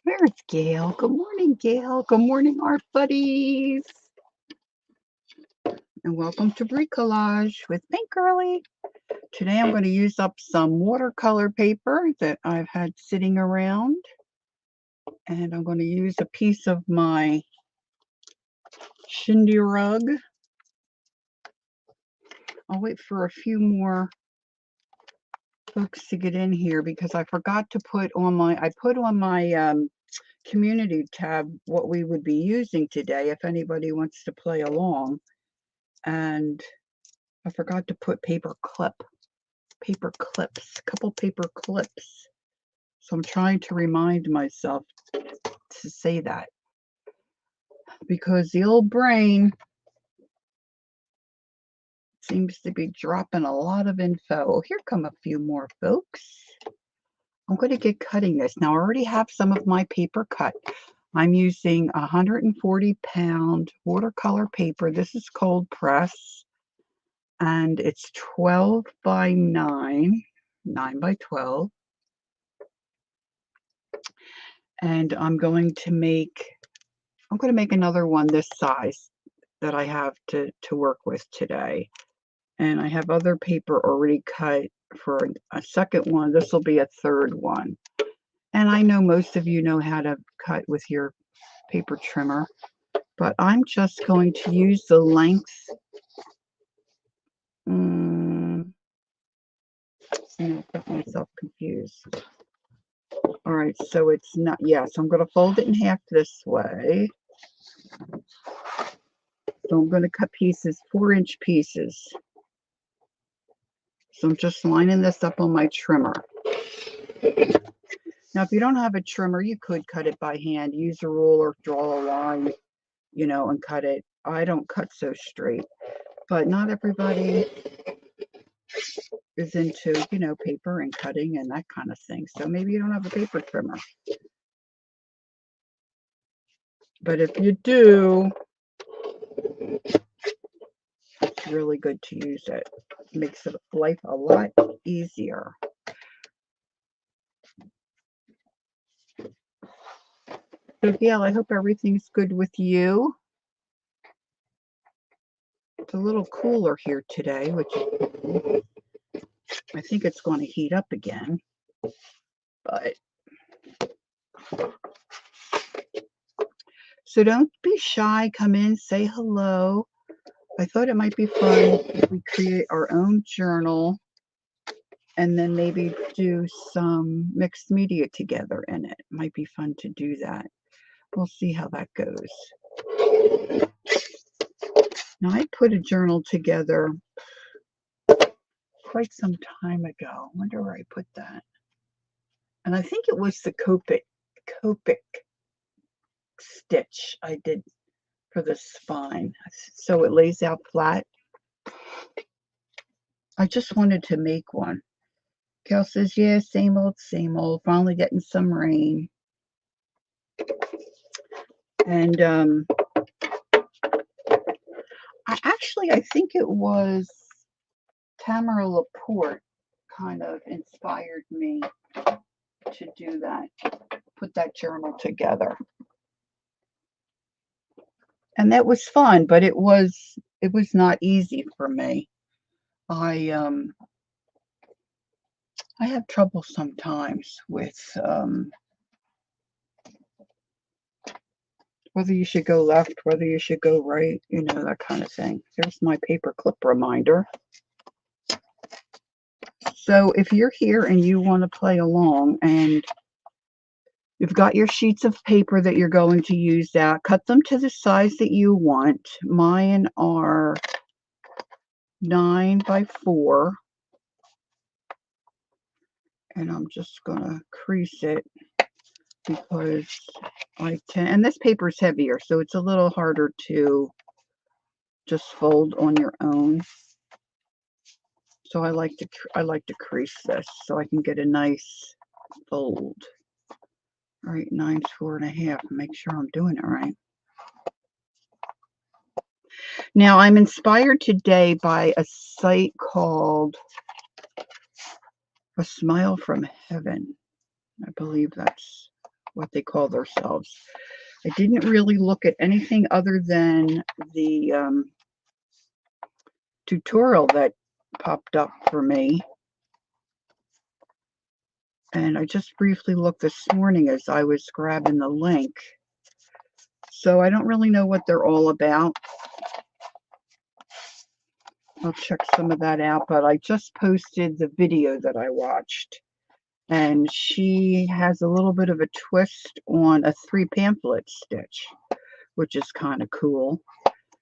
There's Gail. Good morning, Gail. Good morning, art buddies. And welcome to Bricolage with Paint Girly. Today I'm going to use up some watercolor paper that I've had sitting around. And I'm going to use a piece of my shindy rug. I'll wait for a few more folks to get in here because I forgot to put on my, community tab what we would be using today if anybody wants to play along. And I forgot to put paper clips, a couple paper clips. So I'm trying to remind myself to say that because the old brain seems to be dropping a lot of info. Oh, here come a few more folks. I'm going to get cutting this. Now I already have some of my paper cut. I'm using 140-pound watercolor paper. This is cold press. And it's 12 by 9 by 12. And I'm going to make another one this size that I have to work with today. And I have other paper already cut for a second one. This will be a third one. And I know most of you know how to cut with your paper trimmer, but I'm just going to use the length. I got myself confused. All right, so it's not, so I'm going to fold it in half this way. So I'm going to cut pieces, 4-inch pieces. So I'm just lining this up on my trimmer. Now, if you don't have a trimmer, you could cut it by hand. Use a ruler, draw a line, and cut it. I don't cut so straight, but not everybody is into, paper and cutting and that kind of thing. So maybe you don't have a paper trimmer. But if you do, it's really good to use it. It makes life a lot easier. So Gail, I hope everything's good with you. It's a little cooler here today, which I think it's going to heat up again. But so don't be shy. Come in, say hello. I thought it might be fun if we create our own journal and then maybe do some mixed media together in it. Might be fun to do that. We'll see how that goes. Now, I put a journal together quite some time ago. I wonder where I put that. And I think it was the Copic stitch I did for the spine. So it lays out flat. I just wanted to make one. Cal says, yeah, same old, same old. Finally getting some rain. And I think it was Tamara Laporte kind of inspired me to do that, put that journal together. And that was fun, but it was not easy for me. I have trouble sometimes with whether you should go left, whether you should go right, that kind of thing. There's my paper clip reminder. So if you're here and you want to play along and you've got your sheets of paper that you're going to use out, cut them to the size that you want. Mine are 9 by 4. And I'm just going to crease it because and this paper is heavier, so it's a little harder to just fold on your own. So I like to crease this so I can get a nice fold. All right, 9's 4 1/2. Make sure I'm doing it right. Now, I'm inspired today by a site called A Smile from Heaven. I believe that's what they call themselves. I didn't really look at anything other than the tutorial that popped up for me. And I just briefly looked this morning as I was grabbing the link. So I don't really know what they're all about. I'll check some of that out, but I just posted the video that I watched. And she has a little bit of a twist on a 3 pamphlet stitch, which is kind of cool.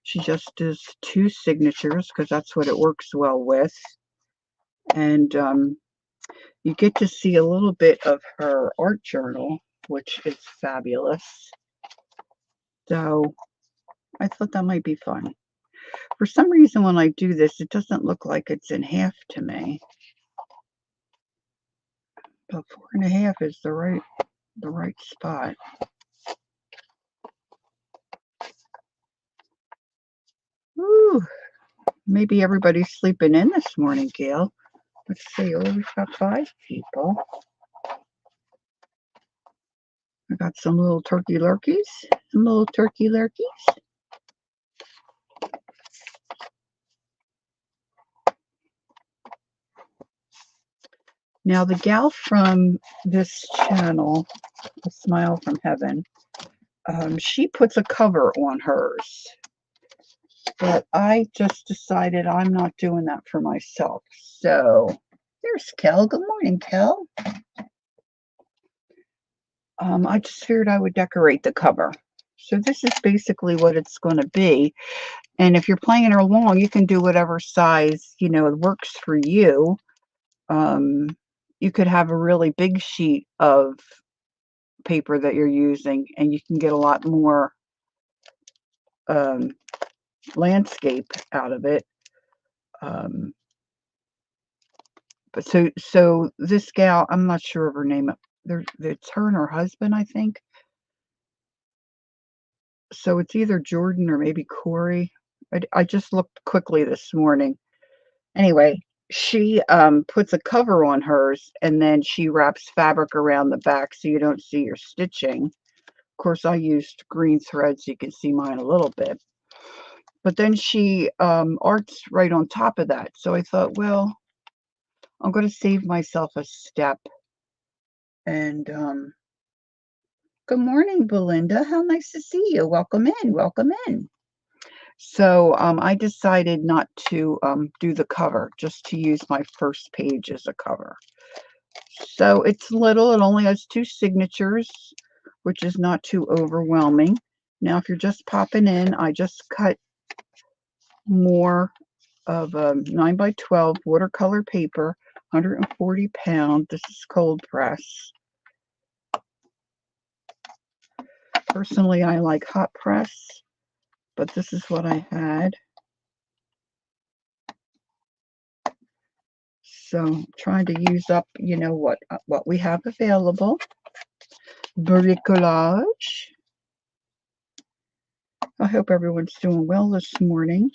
She just does 2 signatures because that's what it works well with. And you get to see a little bit of her art journal, which is fabulous. So I thought that might be fun. For some reason, when I do this, it doesn't look like it's in half to me. But 4.5 is the right spot. Ooh, maybe everybody's sleeping in this morning, Gail. Let's see. Oh, we've got 5 people. I got some little turkey lurkeys. Some little turkey lurkeys. Now, the gal from this channel, A Smile from Heaven, she puts a cover on hers. But I just decided I'm not doing that for myself. So, there's Kel. Good morning, Kel. I just figured I would decorate the cover. So this is basically what it's going to be. And if you're playing along, you can do whatever size, works for you. You could have a really big sheet of paper that you're using, and you can get a lot more landscape out of it. But so this gal, I'm not sure of her name. It's her and her husband, I think. So it's either Jordan or maybe Corey. I just looked quickly this morning. Anyway, she puts a cover on hers, and then she wraps fabric around the back so you don't see your stitching. Of course, I used green thread so you can see mine a little bit. But then she arts right on top of that. So I thought, well, I'm going to save myself a step. And good morning, Belinda. How nice to see you. Welcome in. Welcome in. So I decided not to do the cover, just to use my first page as a cover. So it's little. It only has 2 signatures, which is not too overwhelming. Now, if you're just popping in, I just cut more of 9x12 watercolor paper, 140 pound. This is cold press. Personally, I like hot press, but this is what I had. So trying to use up, what we have available. Bricolage. I hope everyone's doing well this morning.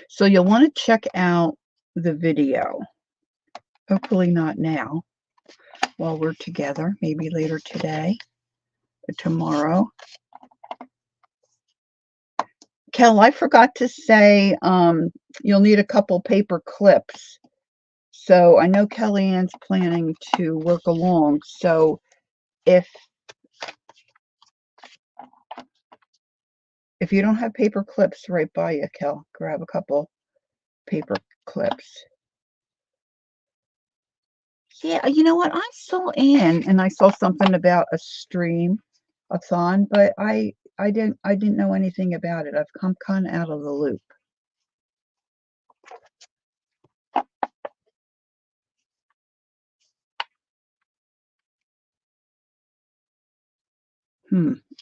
So you'll want to check out the video. Hopefully not now while we're together, maybe later today or tomorrow. Kel, I forgot to say you'll need a couple paper clips. So I know Kellyanne's planning to work along. So if you don't have paper clips right by you, Kel, grab a couple paper clips. Yeah, you know what? I saw Anne, and I saw something about a stream-a-thon, but I didn't know anything about it. I've come kind of out of the loop.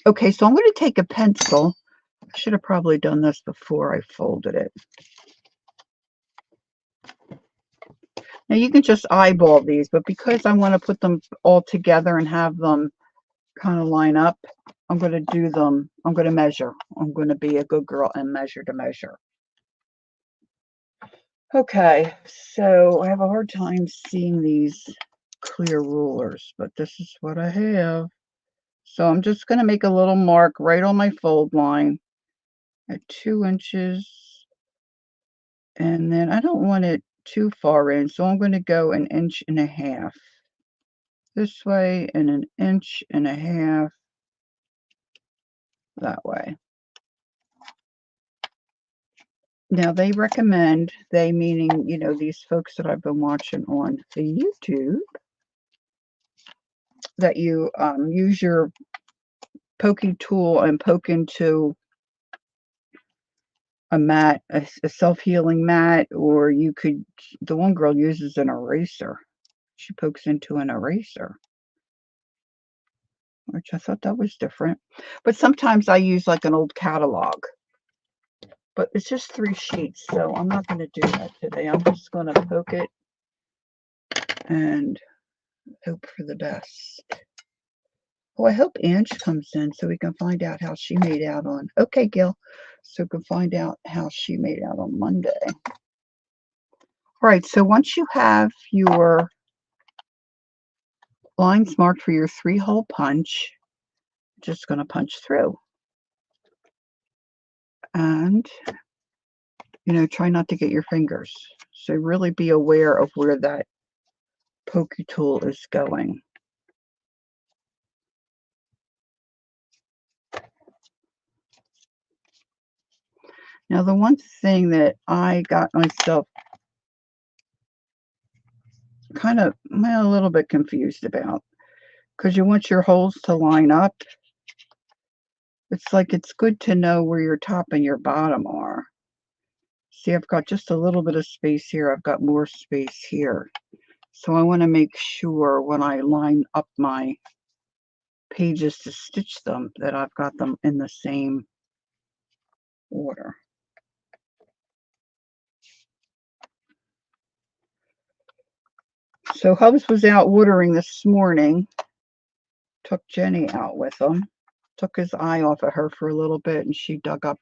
Okay, so I'm going to take a pencil. I should have probably done this before I folded it. Now you can just eyeball these, but because I want to put them all together and have them kind of line up, I'm going to do them, I'm going to measure. I'm going to be a good girl and measure to measure. Okay, so I have a hard time seeing these clear rulers, but this is what I have. So I'm just going to make a little mark right on my fold line at 2 inches. And then I don't want it too far in, so I'm going to go 1.5 inches this way and 1.5 inches that way. Now they recommend, they meaning, you know, these folks that I've been watching on the YouTube, that you use your poking tool and poke into a mat, a self-healing mat, or you could, the one girl uses an eraser. She pokes into an eraser, which I thought that was different. But sometimes I use like an old catalog. But it's just 3 sheets, so I'm not going to do that today. I'm just going to poke it and hope for the best. Oh, I hope Ange comes in so we can find out how she made out on. Okay, Gil. So we can find out how she made out on Monday. All right, so once you have your lines marked for your 3-hole punch, just going to punch through. And, you know, try not to get your fingers. So really be aware of where that pokey tool is going. Now, the one thing that I got myself kind of a little bit confused about, because you want your holes to line up. It's like it's good to know where your top and your bottom are. See, I've got just a little bit of space here. I've got more space here. So I want to make sure when I line up my pages to stitch them that I've got them in the same order. So Hubs was out watering this morning. Took Jenny out with him. Took his eye off of her for a little bit, and she dug up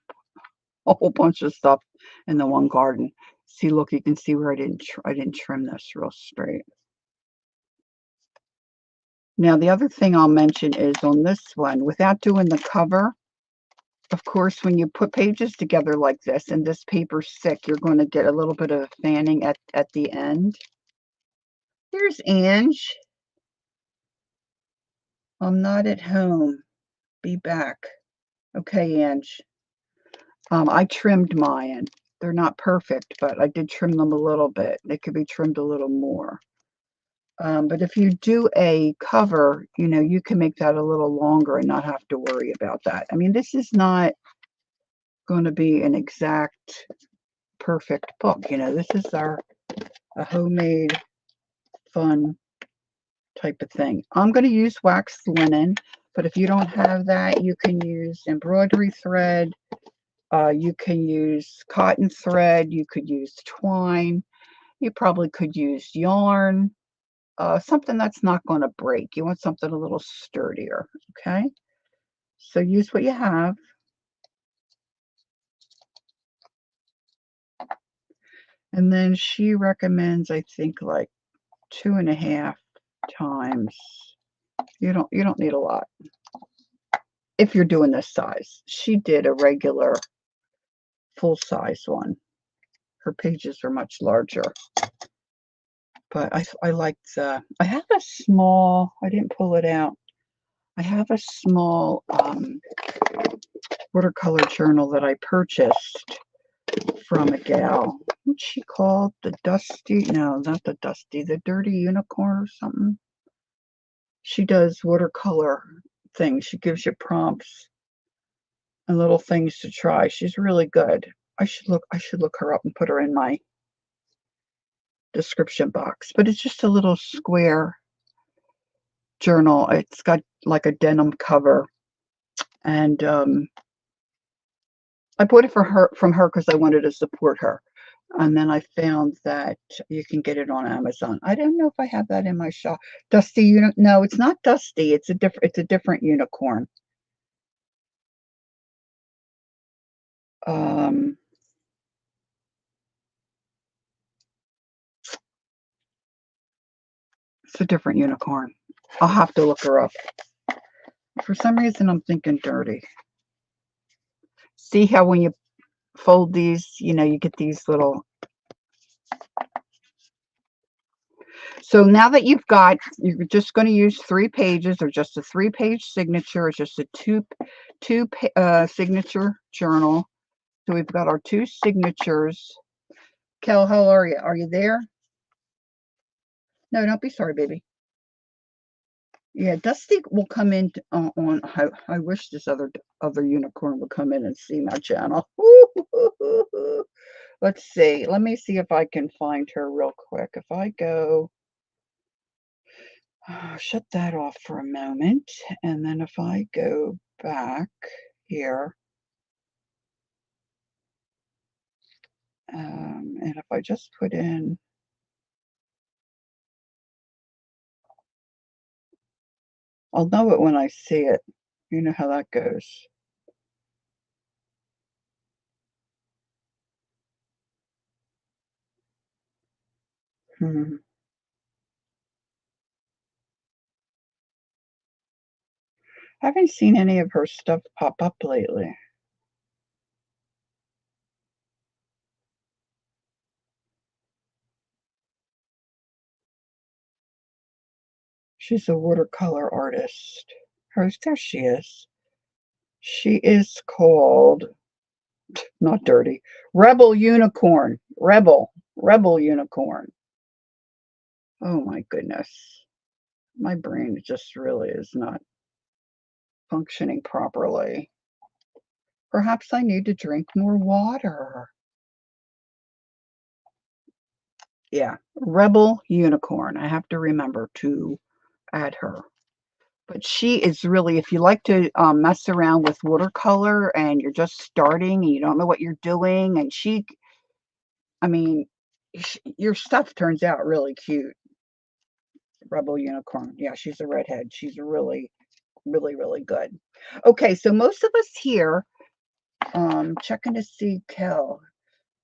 a whole bunch of stuff in the one garden. See, look, you can see where I didn't trim this real straight. Now, the other thing I'll mention is on this one, without doing the cover, of course, when you put pages together like this and this paper's thick, you're going to get a little bit of fanning at the end. There's Ange. I'm not at home. Be back. Okay, Ange. I trimmed mine. They're not perfect, but I did trim them a little bit. They could be trimmed a little more. But if you do a cover, you know, you can make that a little longer and not have to worry about that. I mean, this is not going to be an exact perfect book. You know, this is a homemade fun type of thing. I'm going to use waxed linen, but if you don't have that, you can use embroidery thread. You can use cotton thread. You could use twine. You probably could use yarn. Something that's not going to break. You want something a little sturdier, okay? So use what you have. And then she recommends, I think, like 2.5 times. You don't need a lot if you're doing this size. She did a regular full-size one. Her pages are much larger. But I liked the, I have a small, I didn't pull it out. I have a small watercolor journal that I purchased from a gal. What's she called? The Dusty? No, not the Dusty. The Dirty Unicorn or something. She does watercolor things. She gives you prompts and little things to try. She's really good. I should look her up and put her in my description box. But it's just a little square journal. It's got like a denim cover, and I bought it from her because I wanted to support her. And then I found that you can get it on Amazon. I don't know if I have that in my shop. Dusty no, it's not Dusty. It's a different unicorn. Um, it's a different unicorn. I'll have to look her up. For some reason, I'm thinking dirty. See how when you fold these, you get these little. So now that you're just going to use 3 pages or just a 3-page signature. It's just a two signature journal. So we've got our 2 signatures. Kel, how are you? Are you there? No, don't be sorry, baby. Yeah, Dusty will come in on. I wish this other unicorn would come in and see my channel. Let's see. Let me see if I can find her real quick. If I go, shut that off for a moment, and then if I go back here, and if I just put in. I'll know it when I see it. You know how that goes. Hmm. I haven't seen any of her stuff pop up lately. She's a watercolor artist. There she is. She is called, not Dirty, Rebel Unicorn. Rebel Unicorn. Oh my goodness. My brain just really is not functioning properly. Perhaps I need to drink more water. Yeah, Rebel Unicorn. I have to remember to add her. But she is really, if you like to mess around with watercolor and you're just starting and you don't know what you're doing, and I mean, your stuff turns out really cute. Rebel Unicorn. Yeah, she's a redhead. She's really, really, really good. Okay, so most of us here, checking to see Kel.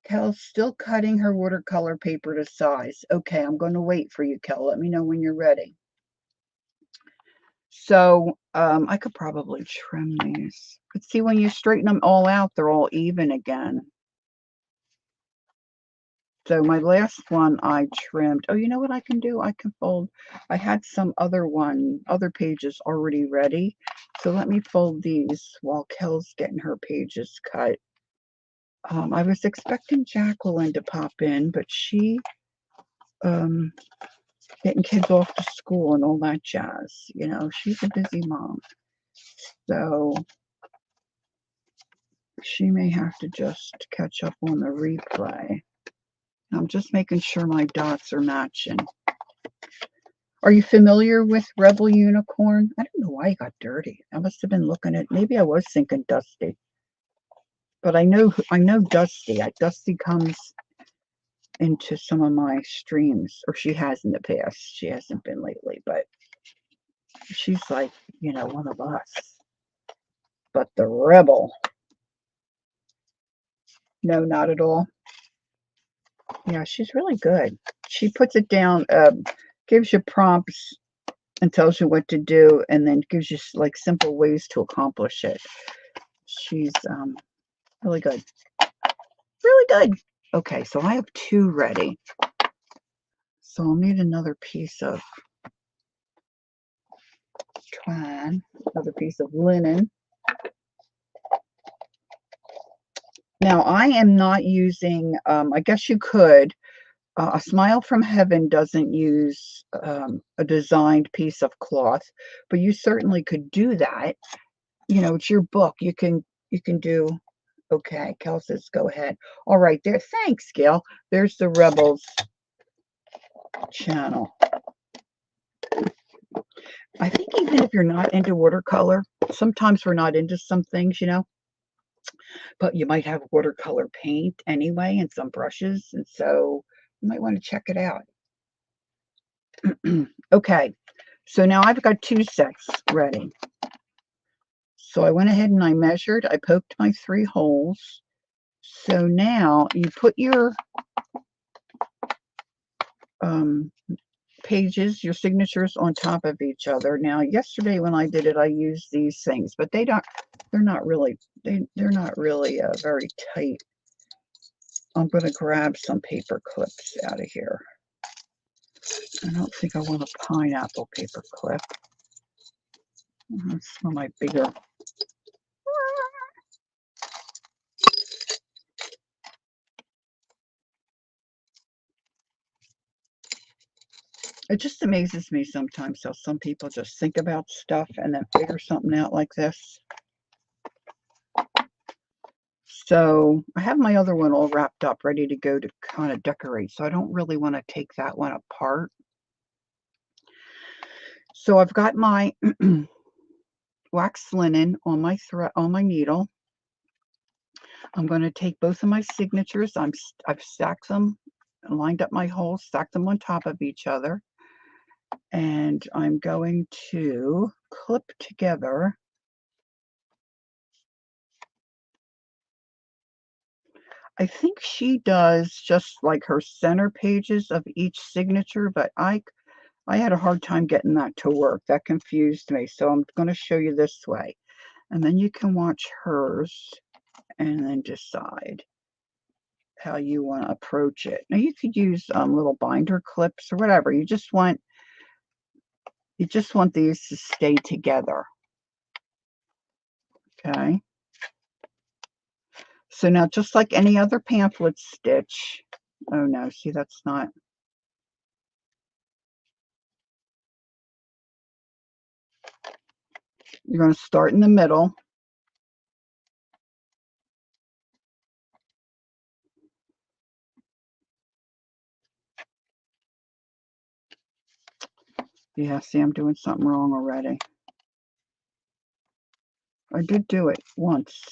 Kel's still cutting her watercolor paper to size. Okay, I'm going to wait for you, Kel. Let me know when you're ready. So I could probably trim these. But see, when you straighten them all out, they're all even again. So my last one I trimmed. Oh, you know what I can do? I can fold. I had some other pages already ready. So let me fold these while Kel's getting her pages cut. I was expecting Jacqueline to pop in, but she getting kids off to school and all that jazz. She's a busy mom. So she may have to just catch up on the replay. I'm just making sure my dots are matching. Are you familiar with Rebel Unicorn? I don't know why I got dirty. I must have been looking at, maybe I was thinking Dusty. But I know Dusty. Dusty comes into some of my streams, or she has in the past. She hasn't been lately, but she's like, one of us. But the Rebel, no, not at all. Yeah, she's really good. She puts it down, gives you prompts and tells you what to do, and then gives you like simple ways to accomplish it. She's really good. Really good. Okay, so I have 2 ready. So I'll need another piece of twine, another piece of linen. Now I am not using, I guess you could, A Smile from Heaven doesn't use a designed piece of cloth, but you certainly could do that. It's your book. You can do. Okay, Kel says go ahead. All right, there. Thanks, Gail. There's the Rebels channel. I think even if you're not into watercolor, sometimes we're not into some things, but you might have watercolor paint anyway and some brushes, and so you might want to check it out. Okay, so now I've got 2 sets ready. So I went ahead and I measured, I poked my 3 holes. So now you put your pages, your signatures on top of each other. Now, yesterday when I did it, I used these things, but they're not really very tight. I'm going to grab some paper clips out of here. I don't think I want a pineapple paper clip. That's one of my bigger. It just amazes me sometimes how some people just think about stuff and then figure something out like this. So I have my other one all wrapped up, ready to go to kind of decorate. So I don't really want to take that one apart. So I've got my wax linen on my needle. I'm going to take both of my signatures. I've stacked them, lined up my holes, stacked them on top of each other. And I'm going to clip together I think she does just like her center pages of each signature, but I had a hard time getting that to work. That confused me. So I'm going to show you this way. And then you can watch hers and then decide how you want to approach it. Now you could use little binder clips or whatever. You just want these to stay together. Okay. So now just like any other pamphlet stitch, oh no, see that's not. You're going to start in the middle. Yeah, see, I'm doing something wrong already. I did do it once.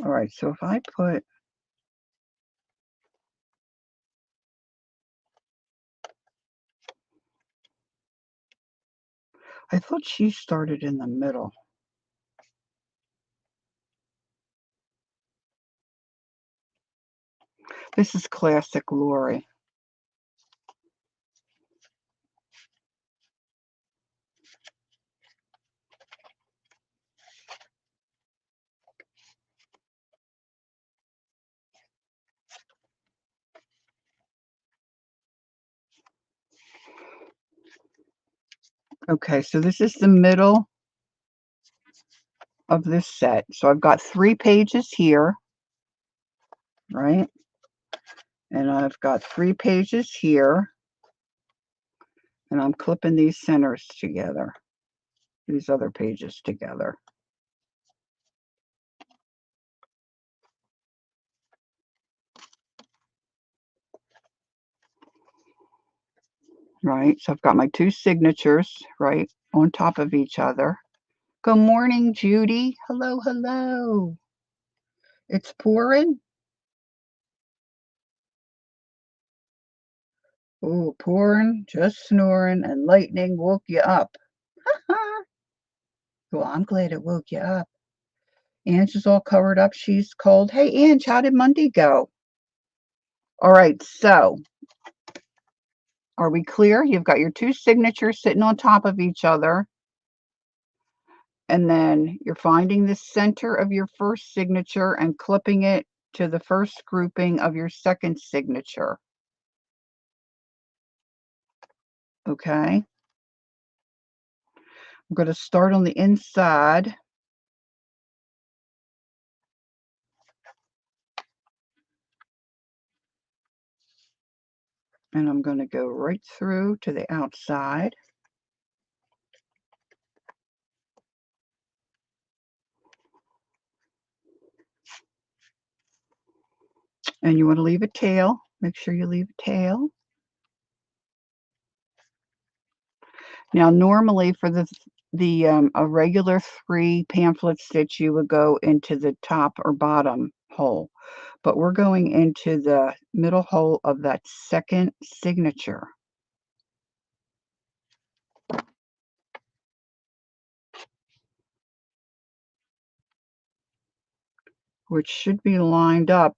All right, so if I put, I thought she started in the middle. This is classic Lori. Okay, so this is the middle of this set. So I've got 3 pages here, right? And I've got 3 pages here. And I'm clipping these centers together, these other pages together. Right, so I've got my 2 signatures, right, on top of each other. Good morning, Judy. Hello, hello. It's pouring. Oh, pouring, just snoring, and lightning woke you up. Well, I'm glad it woke you up. Ange is all covered up. She's cold. Hey, Ange, how did Monday go? All right, so are we clear? You've got your 2 signatures sitting on top of each other. And then you're finding the center of your first signature and clipping it to the first grouping of your second signature. Okay. I'm going to start on the inside. And I'm going to go right through to the outside. And you want to leave a tail. Make sure you leave a tail. Now, normally for the a regular 3 pamphlet stitch, you would go into the top or bottom hole, but we're going into the middle hole of that second signature. Which should be lined up.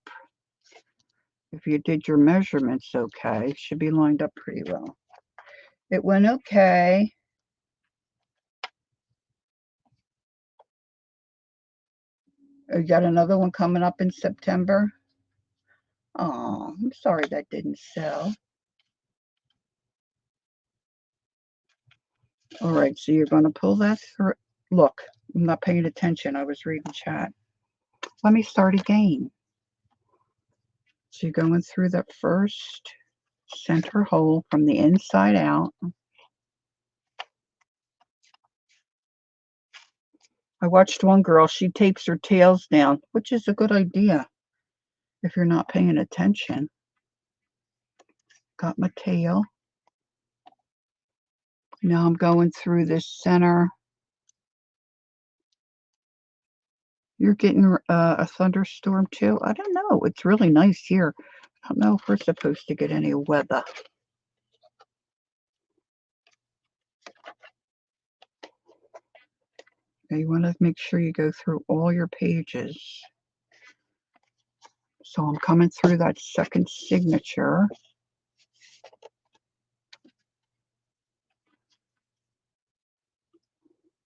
If you did your measurements okay, should be lined up pretty well. It went okay. You got another one coming up in September? Oh, I'm sorry that didn't sell. All right, so you're going to pull that through. Look, I'm not paying attention. I was reading chat. Let me start again. So you're going through that first center hole from the inside out. I watched one girl, she tapes her tails down, which is a good idea if you're not paying attention. Got my tail. Now I'm going through this center. You're getting a thunderstorm too? I don't know. It's really nice here. I don't know if we're supposed to get any weather. Now you want to make sure you go through all your pages. So I'm coming through that second signature.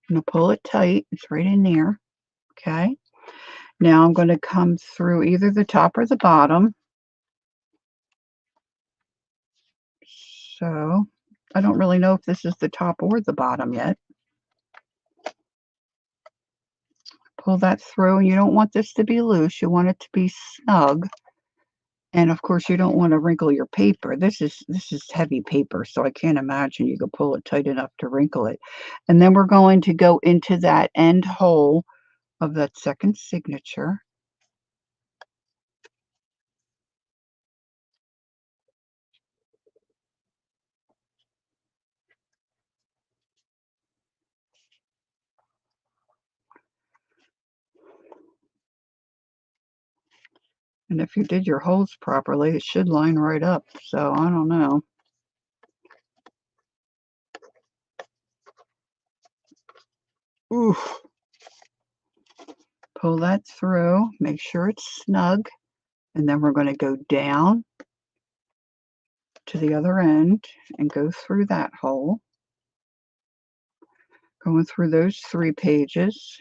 I'm going to pull it tight. It's right in there. Okay. Now I'm going to come through either the top or the bottom. So I don't really know if this is the top or the bottom yet. Pull that through. You don't want this to be loose. You want it to be snug. And of course, you don't want to wrinkle your paper. This is heavy paper, so I can't imagine you could pull it tight enough to wrinkle it. And then we're going to go into that end hole of that second signature. And if you did your holes properly, it should line right up. So I don't know. Oof. Pull that through, make sure it's snug, and then we're going to go down to the other end and go through that hole. Going through those 3 pages.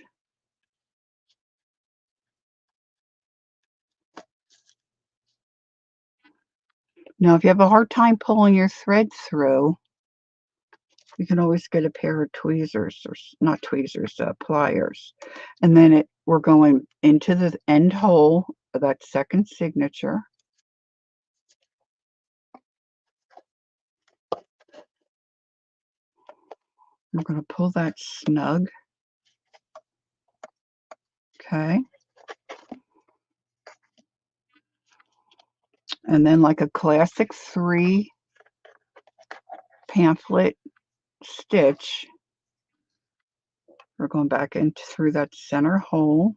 Now, if you have a hard time pulling your thread through, you can always get a pair of tweezers, or not tweezers, pliers. And then we're going into the end hole of that second signature. I'm going to pull that snug. Okay. And then like a classic 3 pamphlet stitch, we're going back into through that center hole.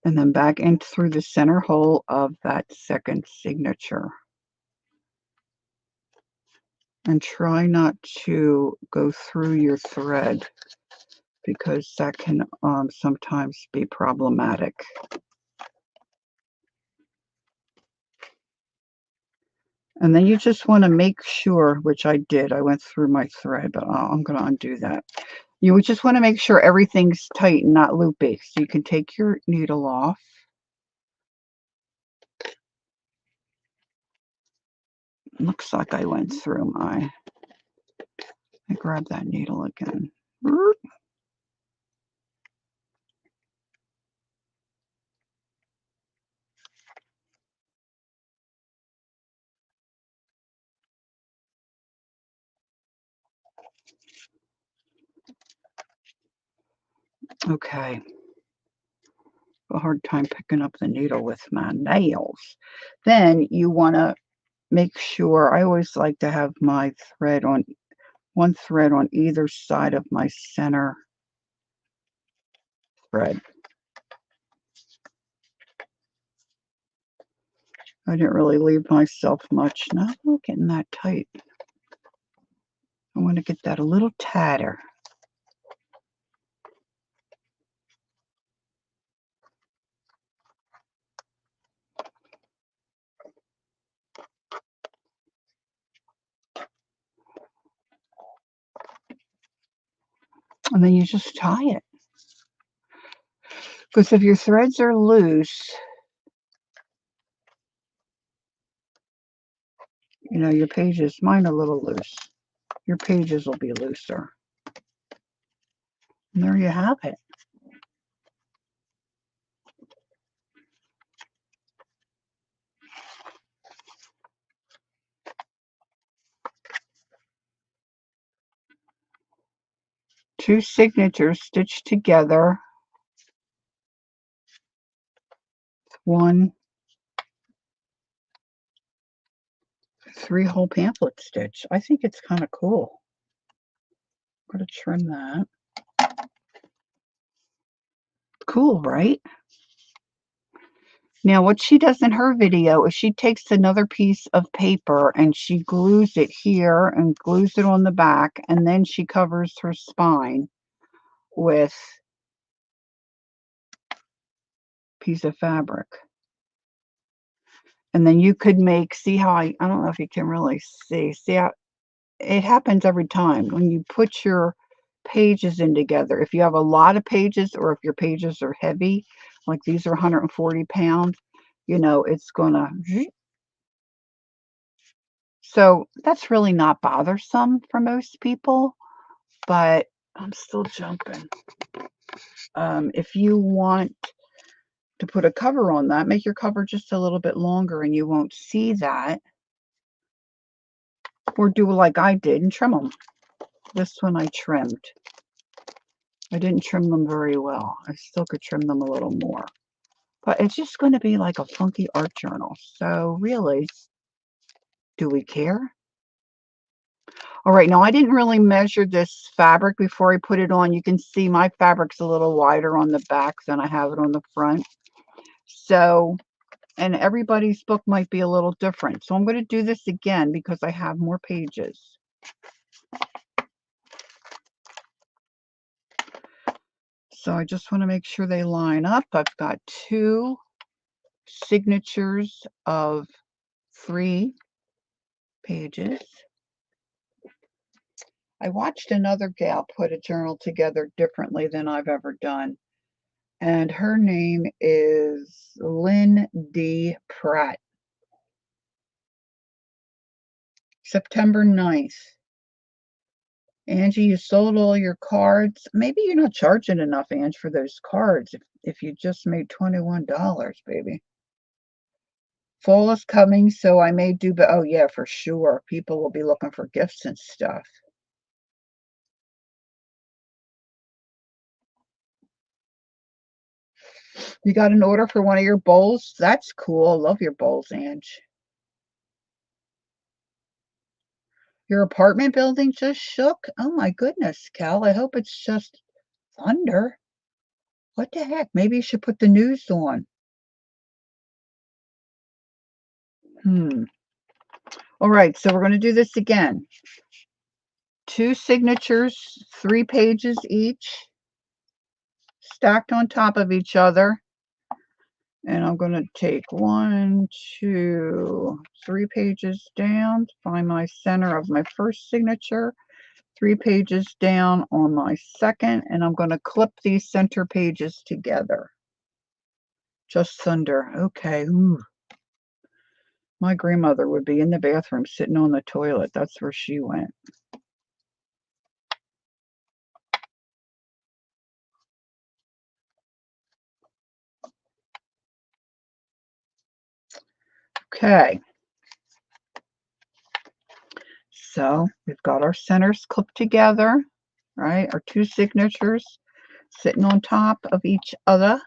And then back in through the center hole of that second signature. And try not to go through your thread, because that can sometimes be problematic. And then you just want to make sure, which I did, I went through my thread, but I'm going to undo that. You would just want to make sure everything's tight and not loopy. So you can take your needle off. Looks like I went through I grab that needle again. Okay. A hard time picking up the needle with my nails. Then you want to make sure, I always like to have my thread on, one thread on either side of my center thread. I didn't really leave myself much. No, I'm not getting that tight. I want to get that a little tighter. And then you just tie it. Because if your threads are loose, you know, your pages, mine are a little loose. Your pages will be looser. And there you have it. Two signatures stitched together. One 3-hole pamphlet stitch. I think it's kind of cool. I'm going to trim that. Cool, right? Now, what she does in her video is she takes another piece of paper and she glues it here and glues it on the back, and then she covers her spine with a piece of fabric. And then you could make, see how I don't know if you can really see how it happens every time when you put your pages in together. If you have a lot of pages, or if your pages are heavy, like these are 140 pounds, you know, it's gonna, so that's really not bothersome for most people, but I'm still jumping. If you want to put a cover on that, make your cover just a little bit longer and you won't see that. Or do like I did and trim them. This one I trimmed. I didn't trim them very well. I still could trim them a little more. But it's just going to be like a funky art journal. So really, do we care? All right, now I didn't really measure this fabric before I put it on. You can see my fabric's a little wider on the back than I have it on the front. So, and everybody's book might be a little different. So I'm going to do this again because I have more pages. So I just want to make sure they line up. I've got 2 signatures of 3 pages. I watched another gal put a journal together differently than I've ever done. And her name is Lynn D. Pratt. September 9th. Angie, you sold all your cards. Maybe you're not charging enough, Ange, for those cards if you just made $21, baby. Fall is coming, so I may do, but oh yeah, for sure. People will be looking for gifts and stuff. You got an order for one of your bowls? That's cool. I love your bowls, Ange. Your apartment building just shook? Oh my goodness, Cal. I hope it's just thunder. What the heck? Maybe you should put the news on. All right, so we're going to do this again. 2 signatures, 3 pages each, stacked on top of each other. And I'm going to take 1, 2, 3 pages down, find my center of my first signature, 3 pages down on my second, and I'm going to clip these center pages together. Just thunder. Okay. Ooh. My grandmother would be in the bathroom sitting on the toilet. That's where she went. Okay. So we've got our centers clipped together, right? Our 2 signatures sitting on top of each other.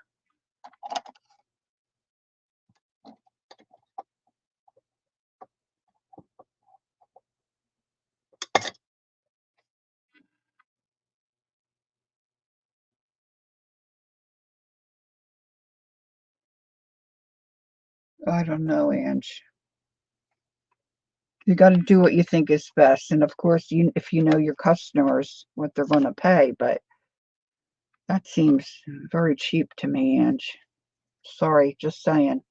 I don't know, Ange. You got to do what you think is best. And of course, if you know your customers, what they're going to pay, but that seems very cheap to me, Ange. Sorry, just saying.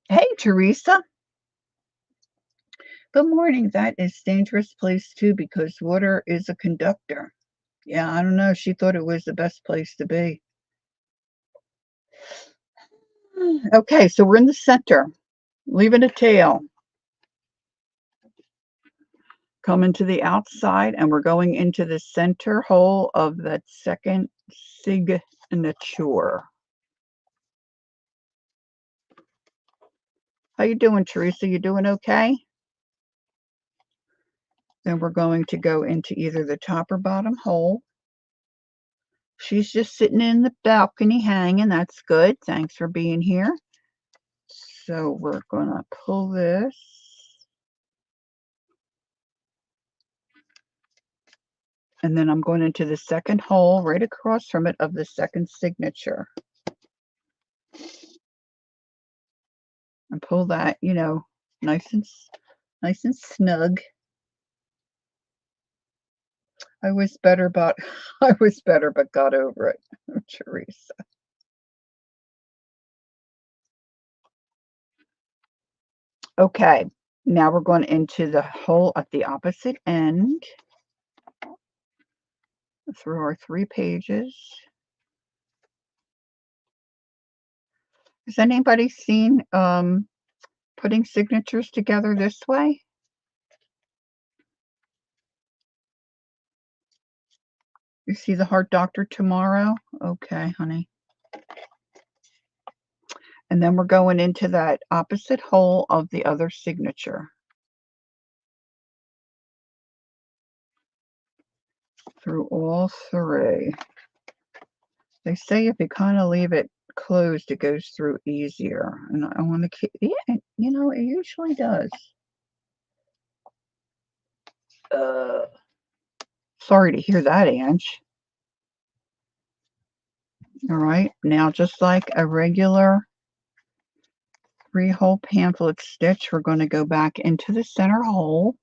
Hey, Teresa. Good morning. That is dangerous place too because water is a conductor. Yeah, I don't know. She thought it was the best place to be. Okay, so we're in the center. Leaving a tail. Coming to the outside, and we're going into the center hole of that second signature. How you doing, Teresa? You doing okay? Then we're going to go into either the top or bottom hole. She's just sitting in the balcony hanging. That's good. Thanks for being here. So we're going to pull this. And then I'm going into the second hole right across from it of the second signature. And pull that, you know, nice and snug. I was better, but got over it, Teresa. Okay, now we're going into the hole at the opposite end through our 3 pages. Has anybody seen putting signatures together this way? You see the Heart Doctor tomorrow? Okay, honey. And then we're going into that opposite hole of the other signature. Through all 3. They say if you kind of leave it closed, it goes through easier. And I want to keep, yeah, you know, it usually does. Sorry to hear that, Ange. All right, now just like a regular 3-hole pamphlet stitch, we're going to go back into the center hole.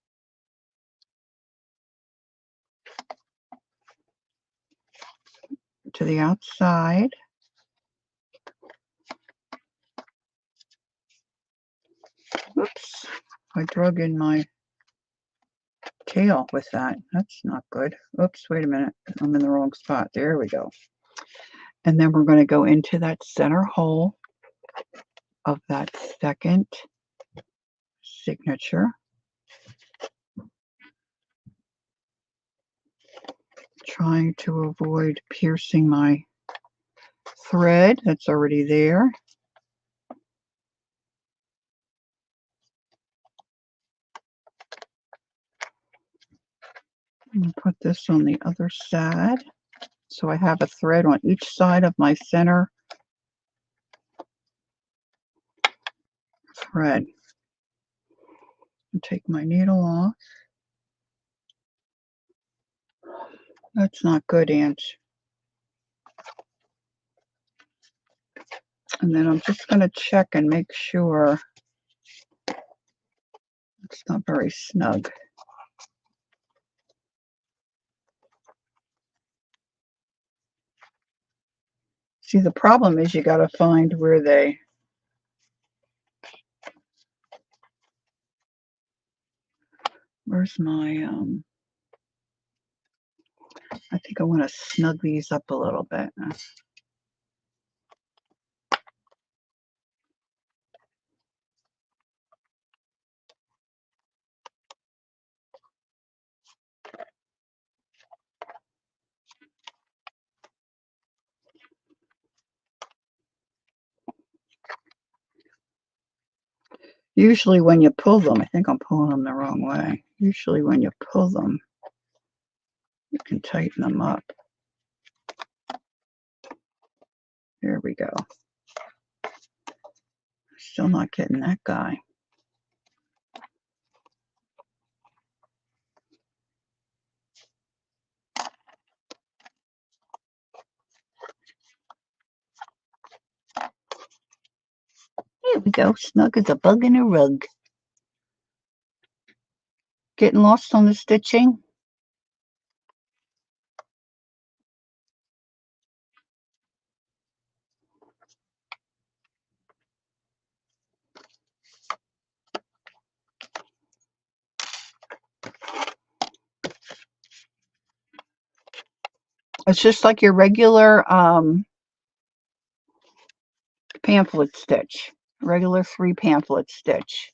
To the outside. Oops, I drug in my tail with that. That's not good. Oops, wait a minute. I'm in the wrong spot. There we go. And then we're going to go into that center hole of that second signature. Trying to avoid piercing my thread that's already there. And put this on the other side. So I have a thread on each side of my center thread. And take my needle off. That's not good, Ange. And then I'm just going to check and make sure it's not very snug. See, the problem is you got to find where they... Where's my... I think I want to snug these up a little bit. Usually when you pull them, I think I'm pulling them the wrong way. Usually when you pull them, you can tighten them up. There we go. Still not getting that guy. go. Snug as a bug in a rug. Getting lost on the stitching? It's just like your regular pamphlet stitch, regular 3 pamphlet stitch.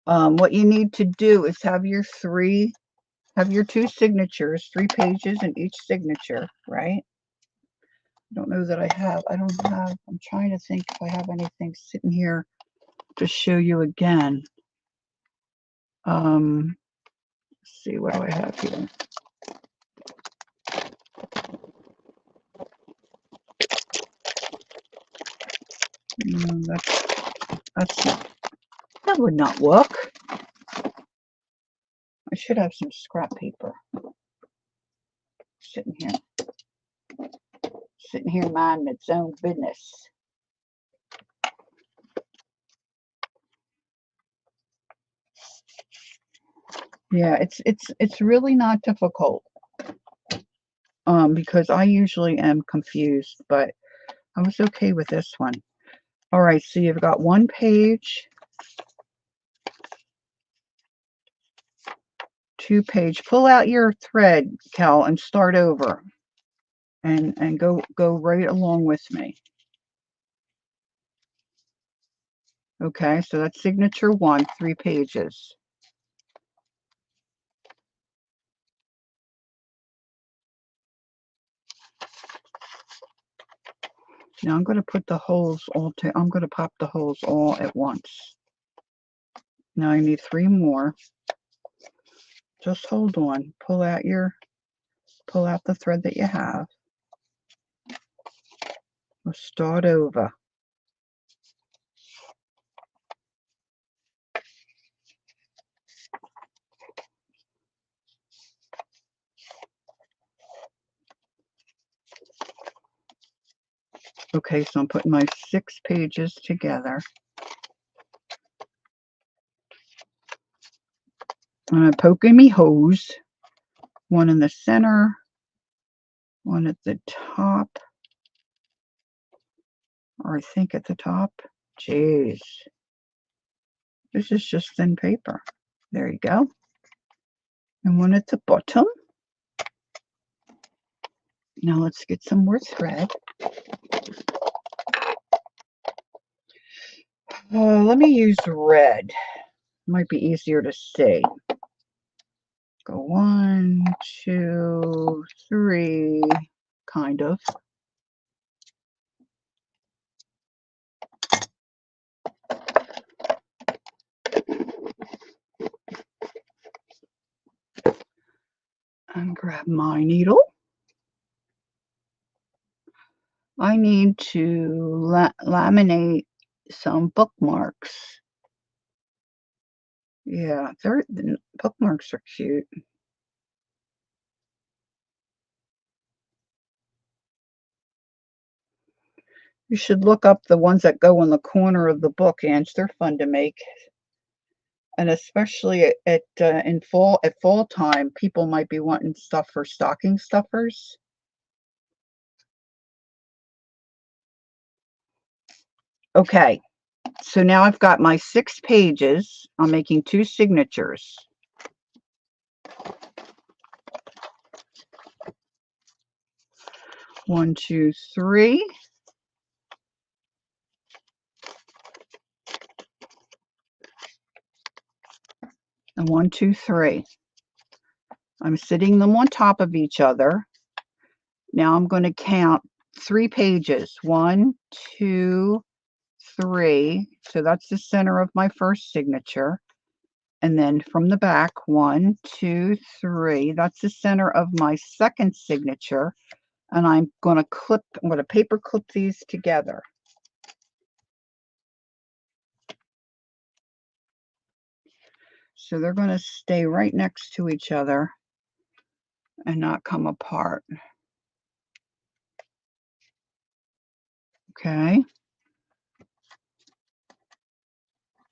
What you need to do is have your 2 signatures, 3 pages in each signature, right? I don't know that I'm trying to think if I have anything sitting here to show you again. Let's see, what do I have here? That would not work. I should have some scrap paper sitting here minding its own business. Yeah, it's really not difficult, because I usually am confused, but I was okay with this one. All right, so you've got 1 page, 2 page. Pull out your thread, Cal, and start over, and go right along with me. Okay, so that's signature 1, 3 pages. Now I'm going to put the holes I'm going to pop the holes all at once. Now I need 3 more. Just hold on. Pull out the thread that you have. We'll start over. Okay, so I'm putting my 6 pages together. I'm poking me hose. 1 in the center, 1 at the top, or I think at the top. Jeez. This is just thin paper. There you go. And 1 at the bottom. Now let's get some more thread. Let me use red. Might be easier to see. Go 1, 2, 3, kind of. And grab my needle. I need to laminate some bookmarks. Yeah, the bookmarks are cute. You should look up the ones that go in the corner of the book, Ange. They're fun to make. And especially at fall time, people might be wanting stuff for stocking stuffers. Okay, so now I've got my 6 pages. I'm making 2 signatures. One, two, three. And 1, 2, 3. I'm sitting them on top of each other. Now I'm going to count 3 pages. 1, 2, 3. So that's the center of my first signature. And then from the back, 1, 2, 3. That's the center of my second signature. And I'm going to paper clip these together. So they're going to stay right next to each other and not come apart. Okay.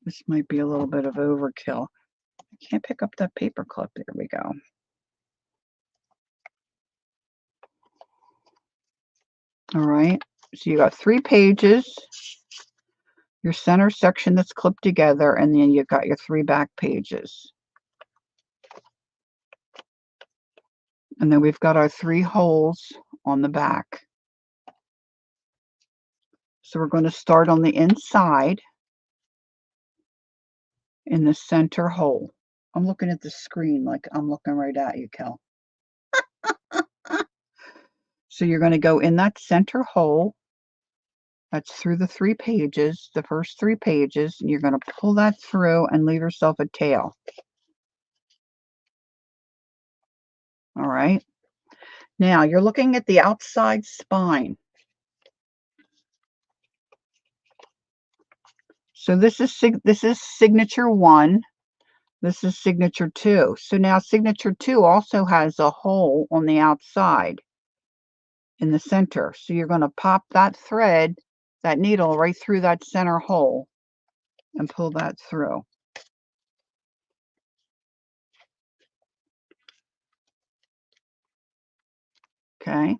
This might be a little bit of overkill. I can't pick up that paper clip. There we go. All right. So you got 3 pages, your center section that's clipped together, and then you've got your 3 back pages. And then we've got our 3 holes on the back. So we're going to start on the inside in the center hole. I'm looking at the screen like I'm looking right at you, Kel. So you're going to go in that center hole. That's through the 3 pages, the first 3 pages, and you're going to pull that through and leave yourself a tail. All right. Now you're looking at the outside spine. So this is signature 1. This is signature 2. So now signature 2 also has a hole on the outside in the center. So you're going to pop that thread, that needle, right through that center hole and pull that through. Okay.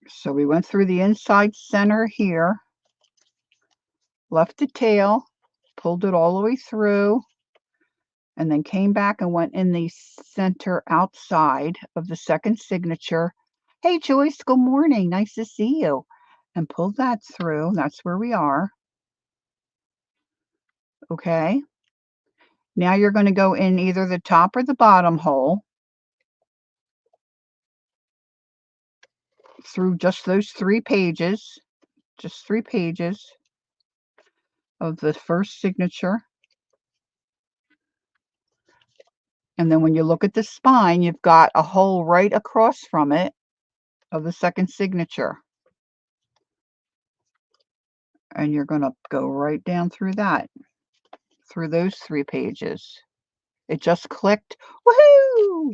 So we went through the inside center here, left the tail, pulled it all the way through, and then came back and went in the center outside of the second signature. Hey, Joyce, good morning. Nice to see you. And pulled that through. That's where we are. Okay. Now you're going to go in either the top or the bottom hole through just those 3 pages, just 3 pages of the first signature. And then when you look at the spine, you've got a hole right across from it of the second signature. And you're going to go right down through that, through those 3 pages. It just clicked. Woohoo!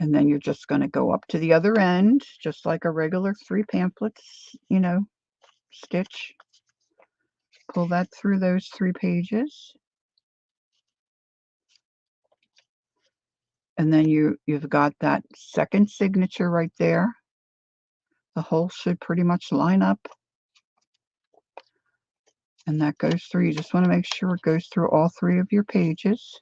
And then you're just going to go up to the other end, just like a regular 3 pamphlets, stitch. Pull that through those 3 pages. And then you've got that second signature right there. The hole should pretty much line up. And that goes through. You just want to make sure it goes through all 3 of your pages.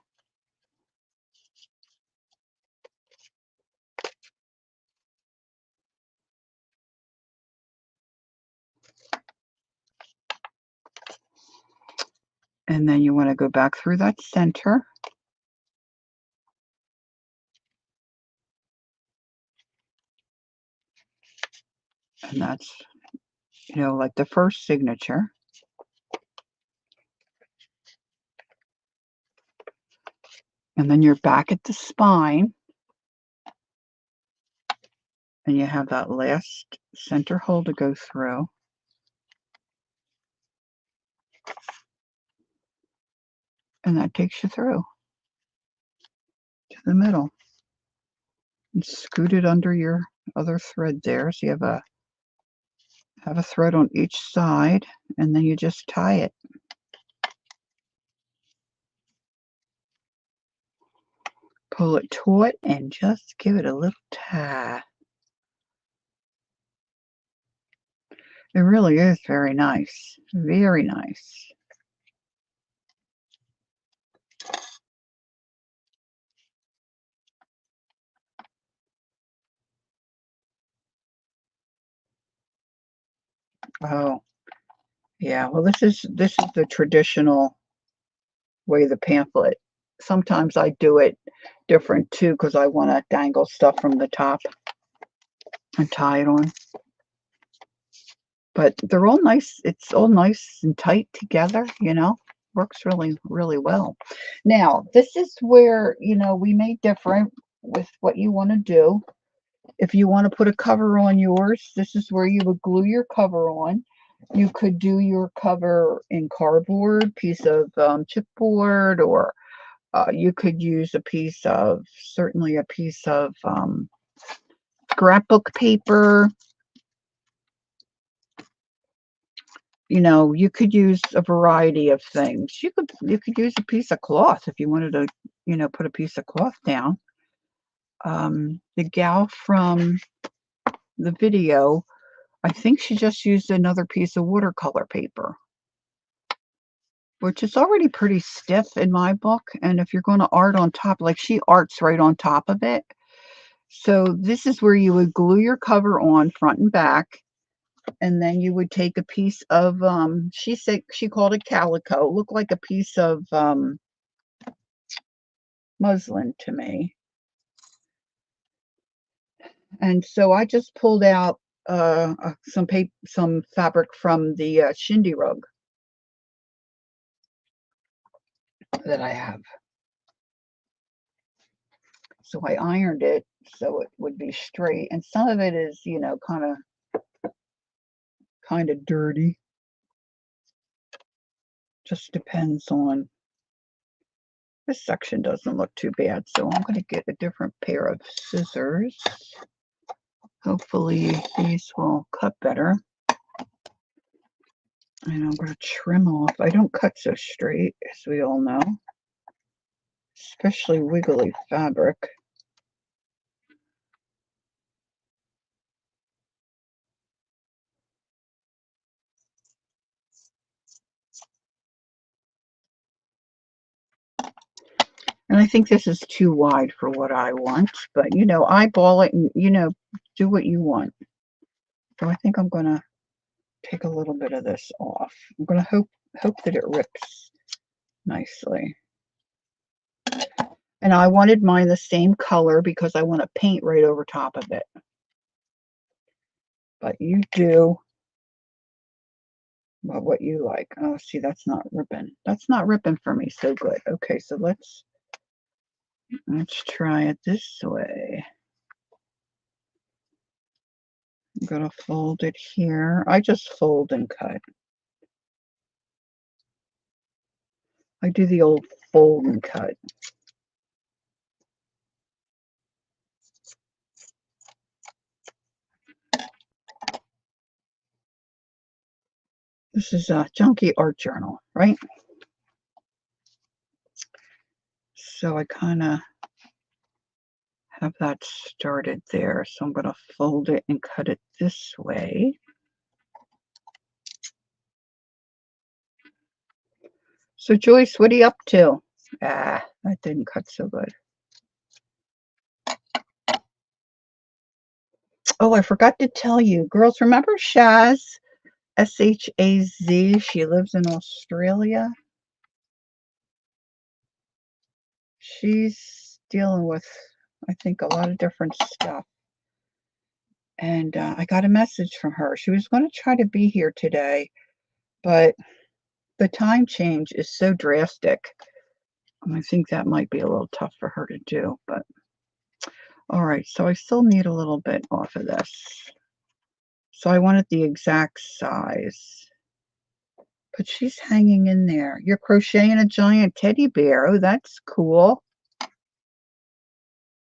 And then you want to go back through that center. And that's, like the first signature. And then you're back at the spine. And you have that last center hole to go through. And that takes you through to the middle. And scoot it under your other thread there. So you have a thread on each side, and then you just tie it. Pull it taut and just give it a little tie. It really is very nice. Very nice. Oh, yeah. Well, this is the traditional way the pamphlet. Sometimes I do it different too because I want to dangle stuff from the top and tie it on. But they're all nice. It's all nice and tight together, works really, really well. Now, this is where, we may differ with what you want to do. If you want to put a cover on yours, this is where you would glue your cover on. You could do your cover in cardboard, piece of chipboard, or You could use a piece of, certainly a piece of scrapbook paper. You know, you could use a variety of things. You could use a piece of cloth if you wanted to, you know, put a piece of cloth down. The gal from the video, I think she just used another piece of watercolor paper, which is already pretty stiff in my book. And if you're going to art on top, like she arts right on top of it. So this is where you would glue your cover on front and back. And then you would take a piece of, she said, she called it calico. It looked like a piece of muslin to me. And so I just pulled out some fabric from the shindy rug that I have. So I ironed it so it would be straight. And some of it is, you know, kind of dirty. Just depends on. This section doesn't look too bad, so I'm going to get a different pair of scissors. Hopefully these will cut better. And I'm going to trim off. I don't cut so straight, as we all know, especially wiggly fabric. And I think this is too wide for what I want, but you know, eyeball it and, you know, do what you want. So I think I'm going to take a little bit of this off. I'm going to hope that it rips nicely. And I wanted mine the same color because I want to paint right over top of it. But you do what you like. Oh, see, that's not ripping. That's not ripping for me so good. Okay, so let's try it this way. I'm going to fold it here. I just fold and cut. I do the old fold and cut. This is a Junkie Art Journal, right? So I kind of have that started there. So I'm going to fold it and cut it this way. So Joyce, what are you up to? Ah, that didn't cut so good. Oh, I forgot to tell you. Girls, remember Shaz? S-H-A-Z. She lives in Australia. She's dealing with, I think, a lot of different stuff. And I got a message from her. She was going to try to be here today, but the time change is so drastic. I think that might be a little tough for her to do, but all right. So I still need a little bit off of this. So I wanted the exact size. But she's hanging in there. You're crocheting a giant teddy bear. Oh, that's cool.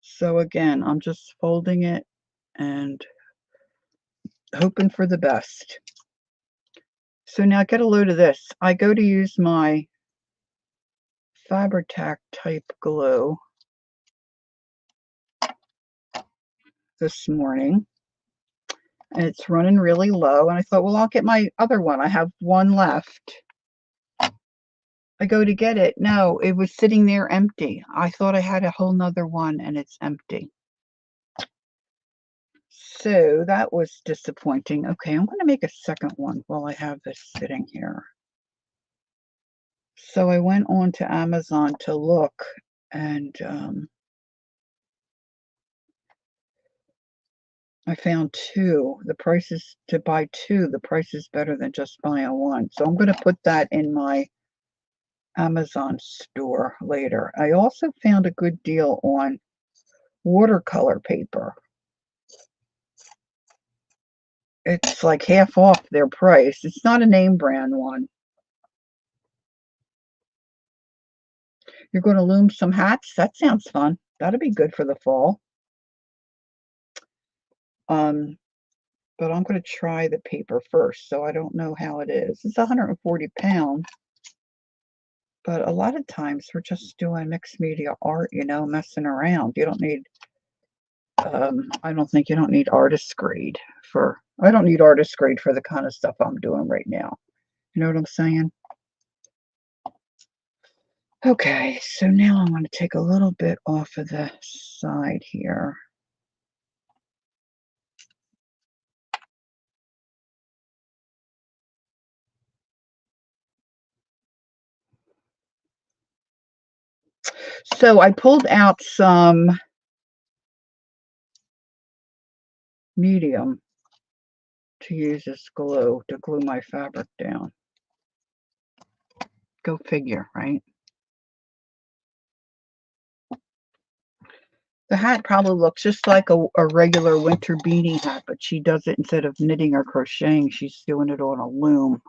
So again, I'm just folding it and hoping for the best. So now get a load of this. I go to use my Fabri-Tac type glue this morning. And it's running really low. And I thought, well, I'll get my other one. I have one left. I go to get it. No, it was sitting there empty. I thought I had a whole nother one and it's empty. So that was disappointing. Okay, I'm going to make a second one while I have this sitting here. So I went on to Amazon to look, and I found two. The price is, to buy two, the price is better than just buying one. So I'm going to put that in my Amazon store later. I also found a good deal on watercolor paper. It's like half off their price. It's not a name brand one. You're going to loom some hats? That sounds fun. That'll be good for the fall. But I'm going to try the paper first, so I don't know how it is. It's 140 pounds. But a lot of times we're just doing mixed media art, you know, messing around. You don't need, I don't think you don't need artist grade for, I don't need artist grade for the kind of stuff I'm doing right now. You know what I'm saying? Okay, so now I'm going to take a little bit off of the side here. So I pulled out some medium to use as glue to glue my fabric down. Go figure, right? The hat probably looks just like a regular winter beanie hat, but she does it instead of knitting or crocheting, she's doing it on a loom.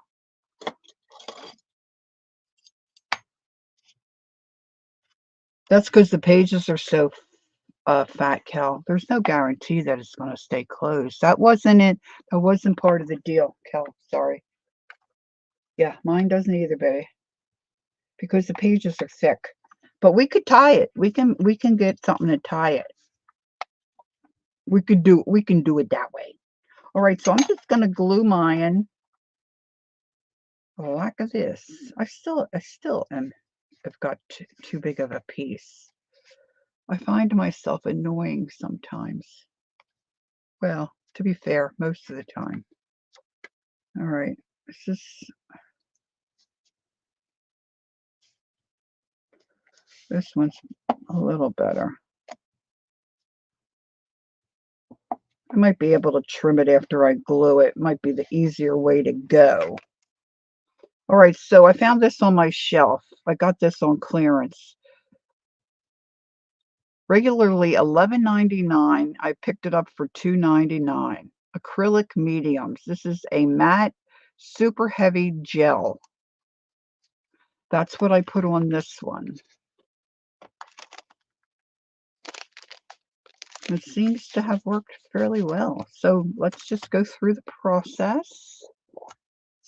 That's because the pages are so fat, Kel. There's no guarantee that it's going to stay closed. That wasn't it. That wasn't part of the deal, Kel. Sorry. Yeah, mine doesn't either, baby. Because the pages are thick. But we could tie it. We can get something to tie it. We can do it that way. All right, so I'm just going to glue mine like this. I still have got too big of a piece. I find myself annoying sometimes. Well, to be fair, most of the time. All right, this one's a little better. I might be able to trim it after I glue it. Might be the easier way to go. All right, so I found this on my shelf. I got this on clearance. Regularly $11.99. I picked it up for $2.99. Acrylic mediums. This is a matte, super heavy gel. That's what I put on this one. It seems to have worked fairly well. So let's just go through the process.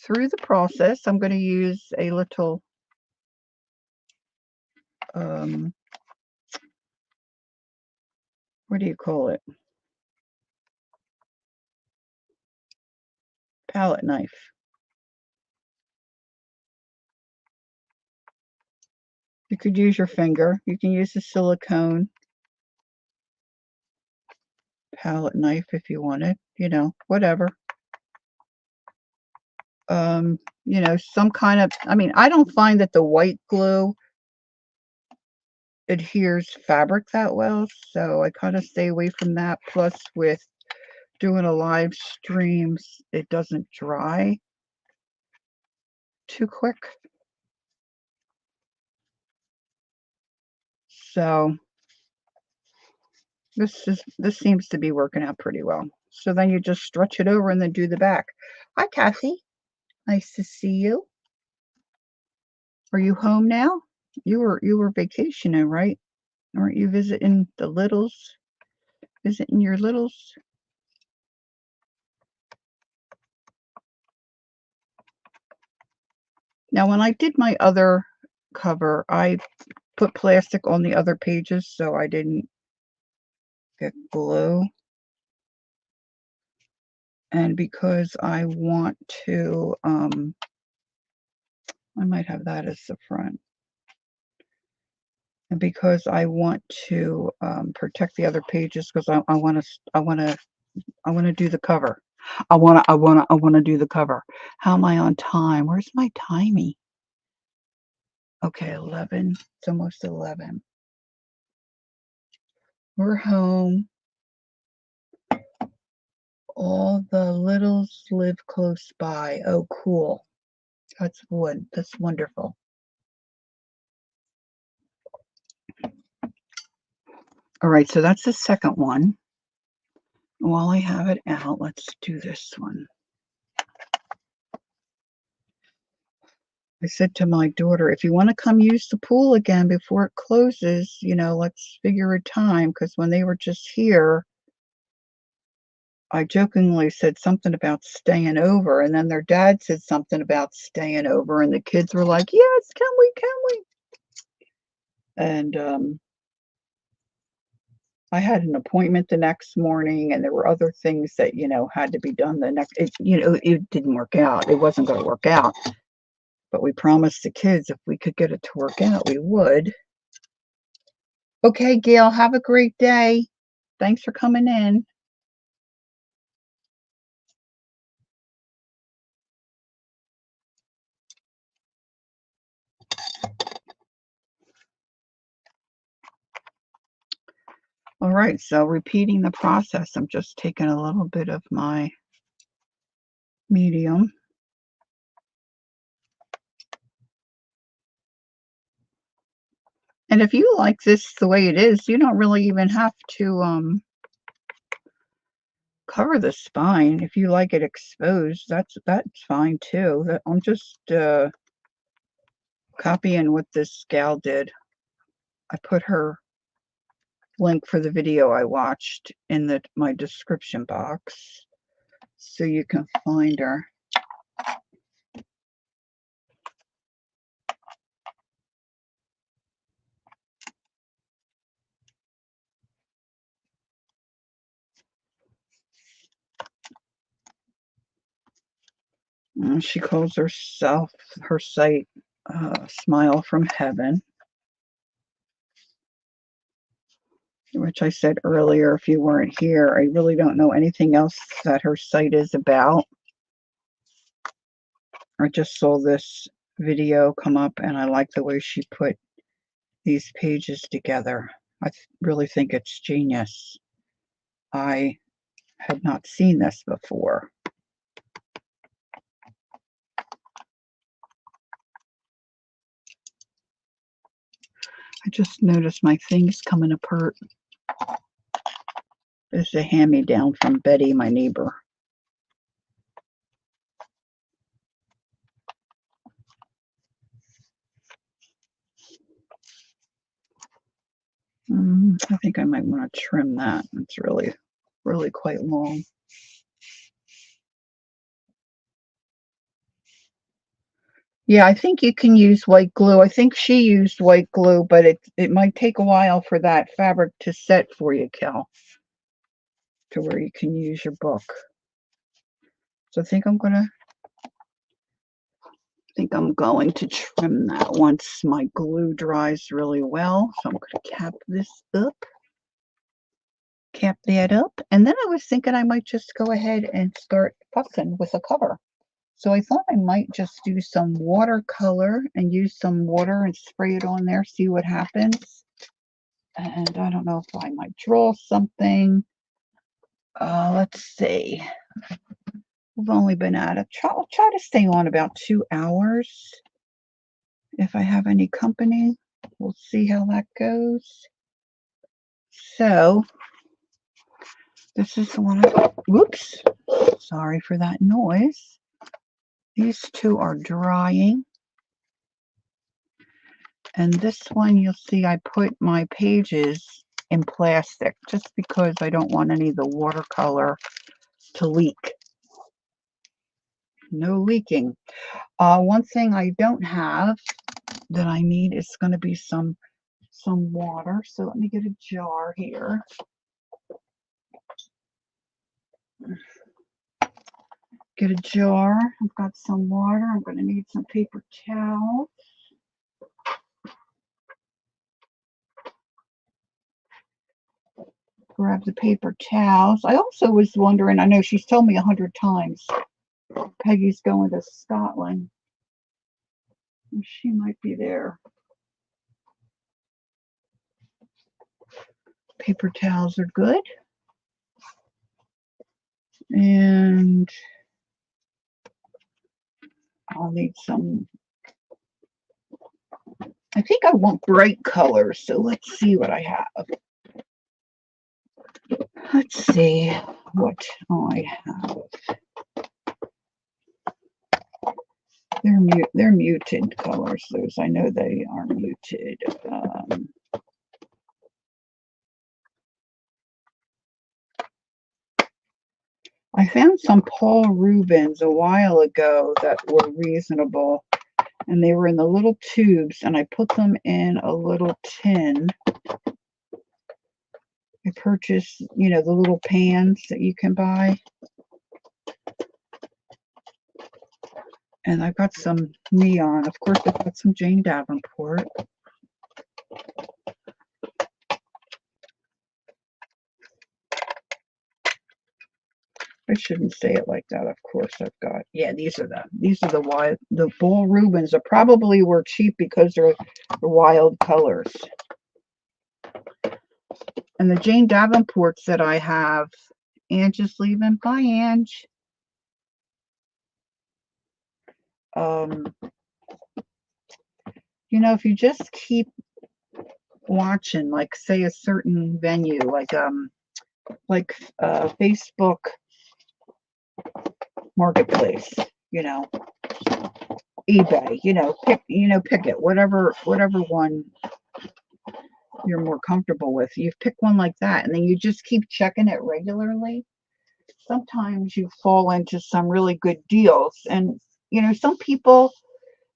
Through the process, I'm going to use a little what do you call it? Palette knife. You could use your finger. You can use a silicone palette knife if you wanted, you know, whatever. You know, some kind of, I mean, I don't find that the white glue adheres fabric that well, so I kind of stay away from that. Plus, with doing a live stream, it doesn't dry too quick. So this seems to be working out pretty well. So then you just stretch it over and then do the back. Hi, Kathy. Nice to see you. Are you home now? You were vacationing, right? Aren't you visiting the littles? Visiting your littles? Now, when I did my other cover, I put plastic on the other pages so I didn't get glue. And because I want to, I might have that as the front. And because I want to protect the other pages, because I want to do the cover. I want to do the cover. How am I on time? Where's my timey? Okay, 11. It's almost 11. We're home. All the littles live close by. Oh, cool. That's wonderful. All right, so that's the second one. While I have it out, let's do this one. I said to my daughter, if you want to come use the pool again before it closes, let's figure a time. Because when they were just here, I jokingly said something about staying over, and then their dad said something about staying over, and the kids were like, yes, can we, can we? And I had an appointment the next morning, and there were other things that, had to be done the next, it didn't work out. It wasn't going to work out. But we promised the kids if we could get it to work out, we would. Okay, Gail, have a great day. Thanks for coming in. All right, so repeating the process, I'm just taking a little bit of my medium. And if you like this the way it is, you don't really even have to cover the spine. If you like it exposed, that's fine too. I'm just copying what this gal did. I put her link for the video I watched in my description box so you can find her. She calls her site Smile from Heaven, which I said earlier, if you weren't here, I really don't know anything else that her site is about. I just saw this video come up, and I like the way she put these pages together. I really think it's genius. I had not seen this before. I just noticed my things coming apart. This is a hand-me-down from Betty, my neighbor. I think I might want to trim that. It's really, really quite long. Yeah, I think you can use white glue. I think she used white glue, but it might take a while for that fabric to set for you, Kel, to where you can use your book. So I think I'm going to trim that once my glue dries really well. So I'm going to cap this up. Cap that up. And then I was thinking I might just go ahead and start fussing with a cover. So I thought I might just do some watercolor and use some water and spray it on there, see what happens. And I don't know if I might draw something. Let's see. We've only been at it. I'll try to stay on about 2 hours. If I have any company, we'll see how that goes. So this is the one. Whoops. Sorry for that noise. These two are drying. And this one, you'll see I put my pages in plastic just because I don't want any of the watercolor to leak. No leaking. One thing I don't have that I need is going to be some water. So let me get a jar here. Get a jar. I've got some water. I'm going to need some paper towels. Grab the paper towels. I also was wondering, I know she's told me 100 times, Peggy's going to Scotland. She might be there. Paper towels are good. And I'll need some. I think I want bright colors, so let's see what I have. Let's see what I have. They're muted colors. Those, I know they are muted. I found some Paul Rubens a while ago that were reasonable, and they were in the little tubes, and I put them in a little tin. I purchased, you know, the little pans that you can buy. And I've got some neon. Of course, I've got some Jane Davenport. I shouldn't say it like that. Of course, I've got, yeah, these are the Paul Rubens are probably were cheap because they're wild colors. And the Jane Davenports that I have, Ange is leaving. Bye, Ange. You know, if you just keep watching, like say a certain venue, like Facebook Marketplace, you know, eBay, you know, pick it, whatever one you're more comfortable with. You pick one like that, and then you just keep checking it regularly. Sometimes you fall into some really good deals, and you know, some people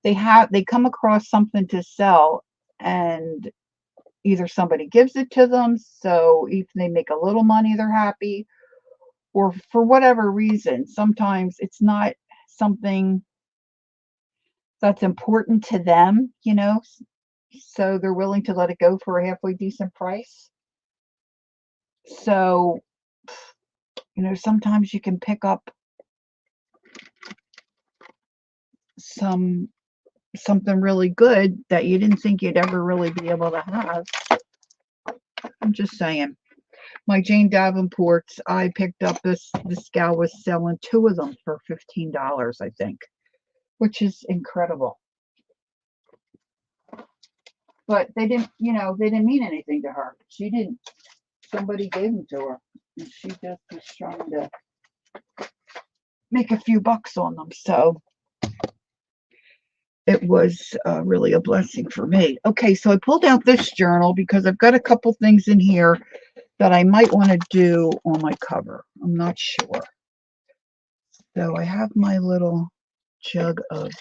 they come across something to sell, and either somebody gives it to them, so if they make a little money, they're happy, or for whatever reason, sometimes it's not something that's important to them, you know, so they're willing to let it go for a halfway decent price. So, you know, sometimes you can pick up something really good that you didn't think you'd ever really be able to have. I'm just saying. My Jane Davenports, I picked up this gal was selling 2 of them for $15, I think, which is incredible. But they didn't, you know, they didn't mean anything to her. Somebody gave them to her, and she just was trying to make a few bucks on them. So it was really a blessing for me. Okay, so I pulled out this journal because I've got a couple things in here that I might want to do on my cover. I'm not sure. So I have my little jug of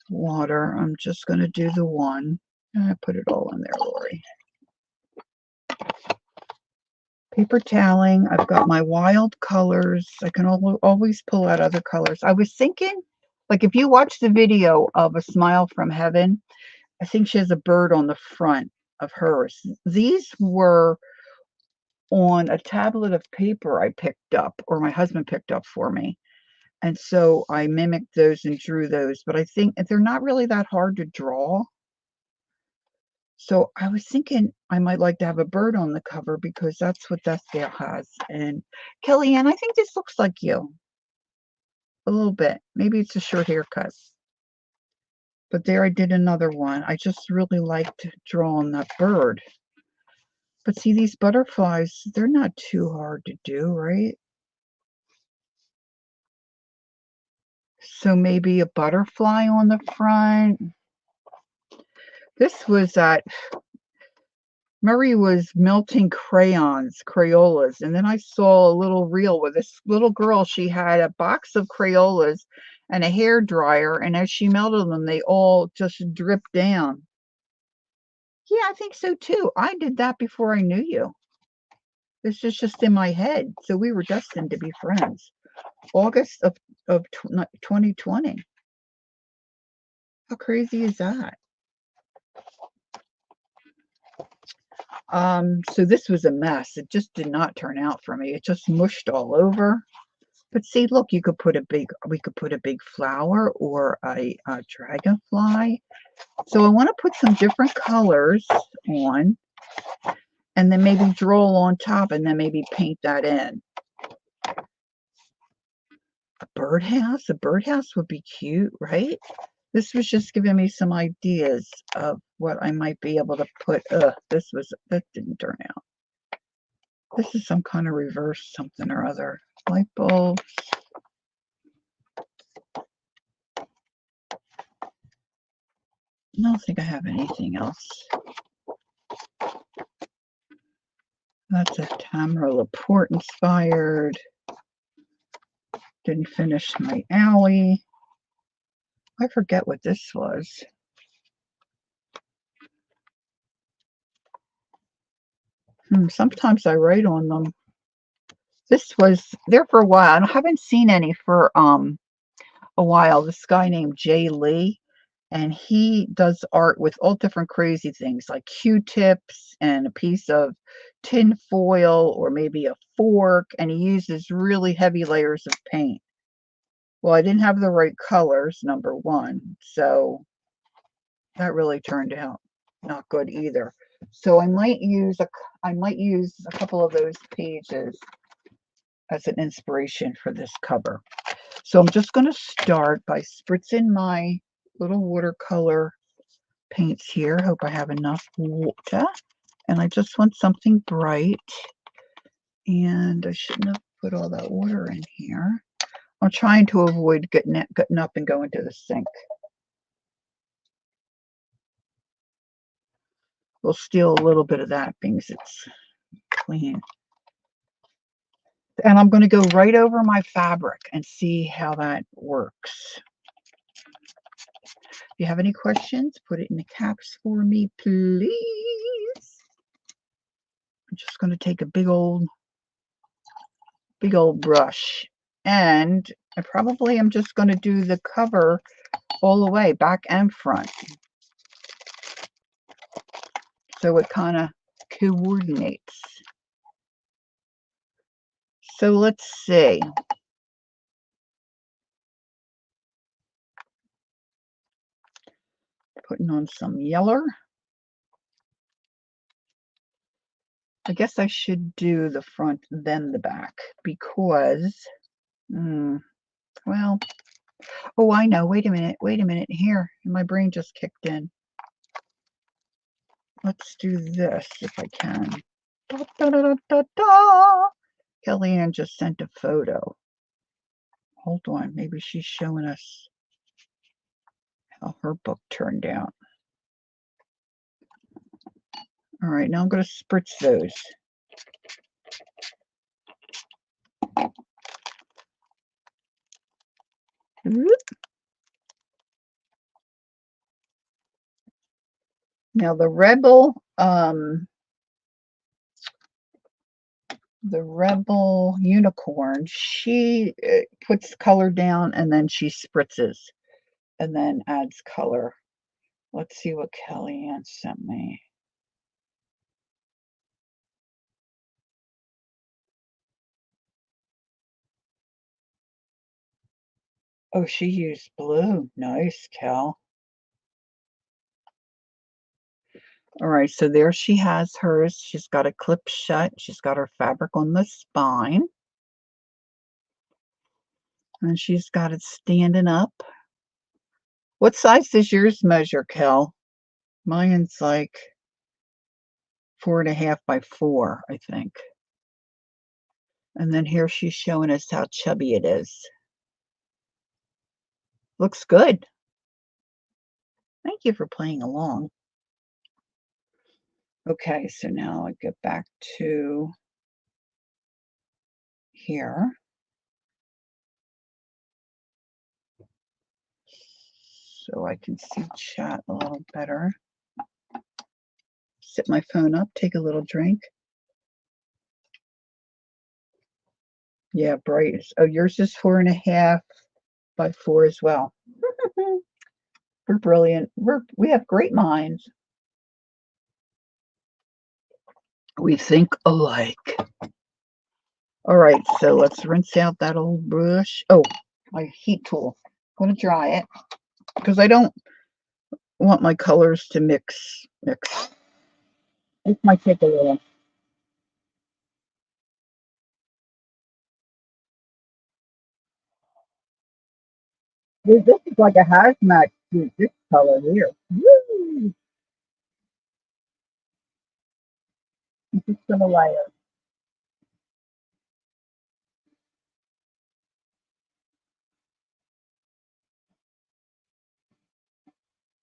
water. I'm just going to do the one. I put it all in there, Lori. Paper toweling. I've got my wild colors. I can always pull out other colors. I was thinking, like if you watch the video of A Smile from Heaven, I think she has a bird on the front of hers. These were on a tablet of paper I picked up, or my husband picked up for me. And so I mimicked those and drew those, but I think they're not really that hard to draw. So I was thinking I might like to have a bird on the cover because that's what Death Gale has. And Kellyanne, I think this looks like you. A little bit. Maybe it's a short haircut. But there I did another one. I just really liked drawing that bird. But see, these butterflies, they're not too hard to do, right? So maybe a butterfly on the front. This was at Murray was melting Crayolas, and then I saw a little reel with this little girl. She had a box of Crayolas and a hair dryer, and as she melted them, they all just dripped down. Yeah, I think so too. I did that before I knew you. This is just in my head. So we were destined to be friends. August of 2020. How crazy is that? So this was a mess. It just did not turn out for me. It just mushed all over. But see, look, we could put a big flower or a dragonfly. So I want to put some different colors on, and then maybe draw on top, and then maybe paint that in. A birdhouse would be cute, right? This was just giving me some ideas of what I might be able to put. That didn't turn out. This is some kind of reverse something or other. Light bulbs. I don't think I have anything else. That's a Tamara Laporte inspired. Didn't finish my alley. I forget what this was. Sometimes I write on them. This was there for a while. I haven't seen any for a while. This guy named Jay Lee, and he does art with all different crazy things like Q-tips and a piece of tin foil or maybe a fork, and he uses really heavy layers of paint. Well, I didn't have the right colors, number one, so that really turned out not good either. So I might use a couple of those pages as an inspiration for this cover. So I'm just going to start by spritzing my little watercolor paints here. Hope I have enough water. And I just want something bright. And I shouldn't have put all that water in here. I'm trying to avoid getting up and going to the sink. We'll steal a little bit of that because it's clean. And I'm going to go right over my fabric and see how that works. If you have any questions, put it in the caps for me, please. I'm just going to take a big old brush. And I probably am just going to do the cover all the way, back and front. So it kind of coordinates. So let's see. Putting on some yellow. I guess I should do the front then the back because, well, oh, I know. Wait a minute. Here, my brain just kicked in. Let's do this if I can. Da, da, da, da, da. Kellyanne just sent a photo. Hold on, maybe she's showing us how her book turned out. All right, now I'm going to spritz those. Now the Rebel Unicorn, she puts color down and then she spritzes and then adds color. Let's see what Kellyanne sent me. Oh, she used blue. Nice, Kel. All right, so there she has hers. She's got it clipped shut. She's got her fabric on the spine. And she's got it standing up. What size does yours measure, Kel? Mine's like 4.5 by 4, I think. And then here she's showing us how chubby it is. Looks good. Thank you for playing along. Okay, so now I get back to here. So I can see chat a little better. Sit my phone up, take a little drink. Yeah, bright. Oh, yours is 4.5 by 4 as well. We're brilliant. We have great minds. We think alike. All right, so let's rinse out that old brush. Oh, my heat tool. I'm going to dry it because I don't want my colors to mix. It might take a little. This is like a hazmat suit, this color here. Woo! I'm just going to layer.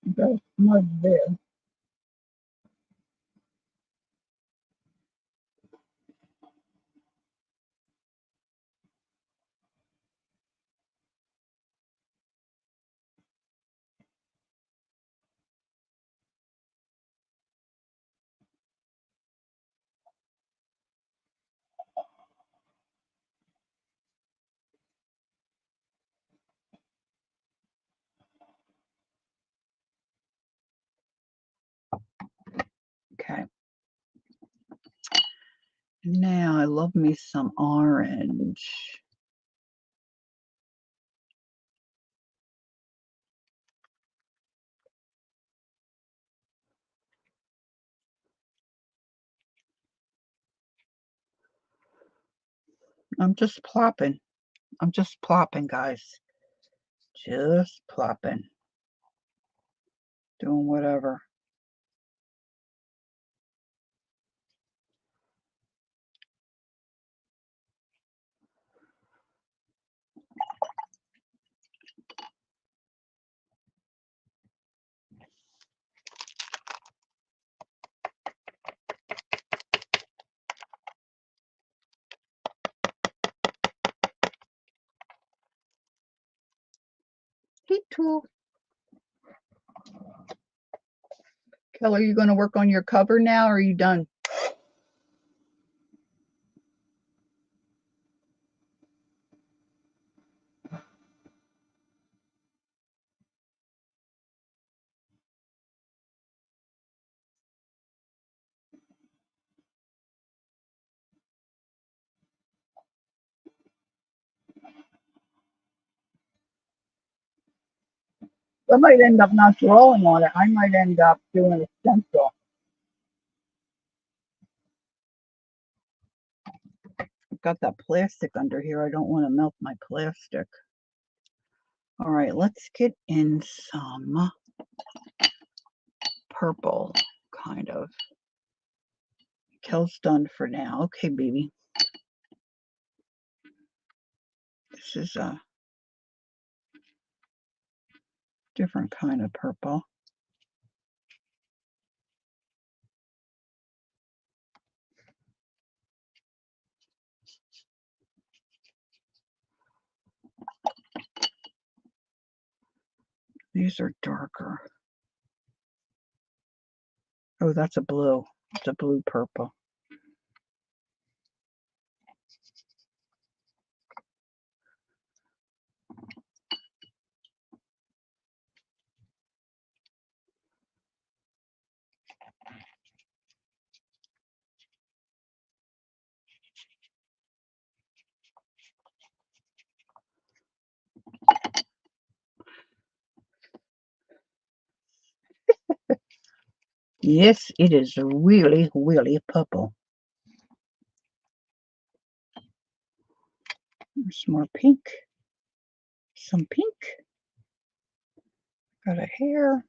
Got smudge there. Okay. Now I love me some orange. I'm just plopping. I'm just plopping, guys. Just plopping. Doing whatever. Heat tool. Kelly, are you going to work on your cover now, or are you done? I might end up not drawing on it. I might end up doing a stencil. I've got that plastic under here. I don't want to melt my plastic. All right, let's get in some purple, kind of. Kel's done for now. Okay, baby. This is a different kind of purple. These are darker. Oh, that's a blue. It's a blue purple. Yes, it is really, really purple. There's more pink. Some pink. Got a hair.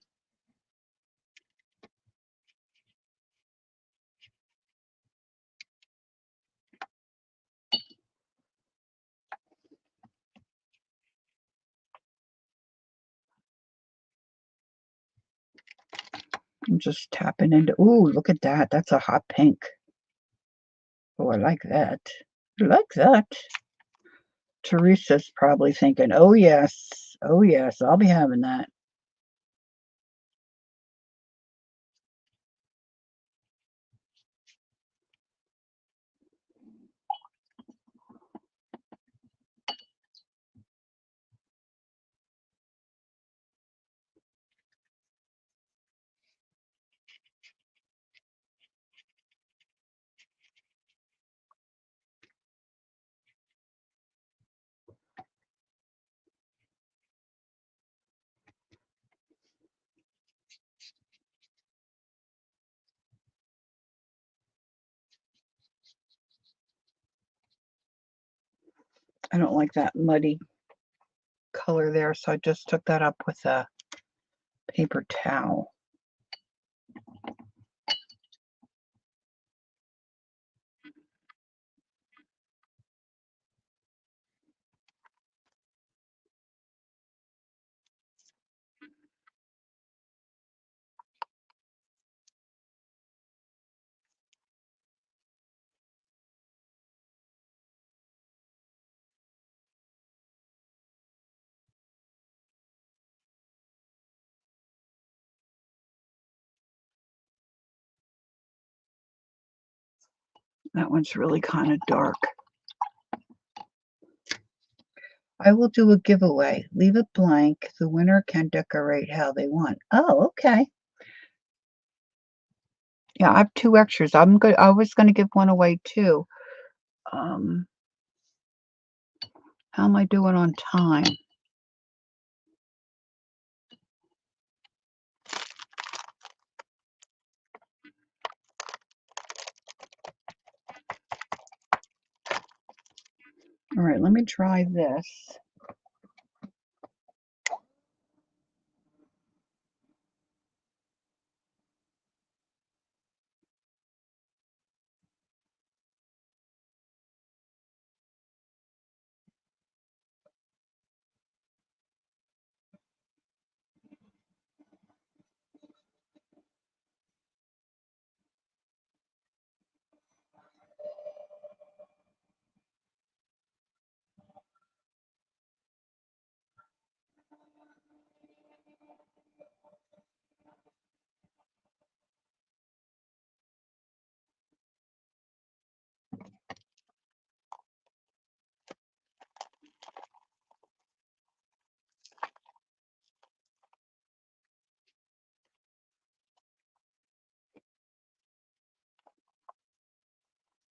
I'm just tapping into, ooh, look at that. That's a hot pink. Oh, I like that. I like that. Teresa's probably thinking, oh, yes. Oh, yes. I'll be having that. I don't like that muddy color there, so I just took that up with a paper towel. That one's really kind of dark. I will do a giveaway. Leave it blank. The winner can decorate how they want. Oh, okay. Yeah, I have 2 extras. I was gonna give one away too. How am I doing on time? All right, let me try this.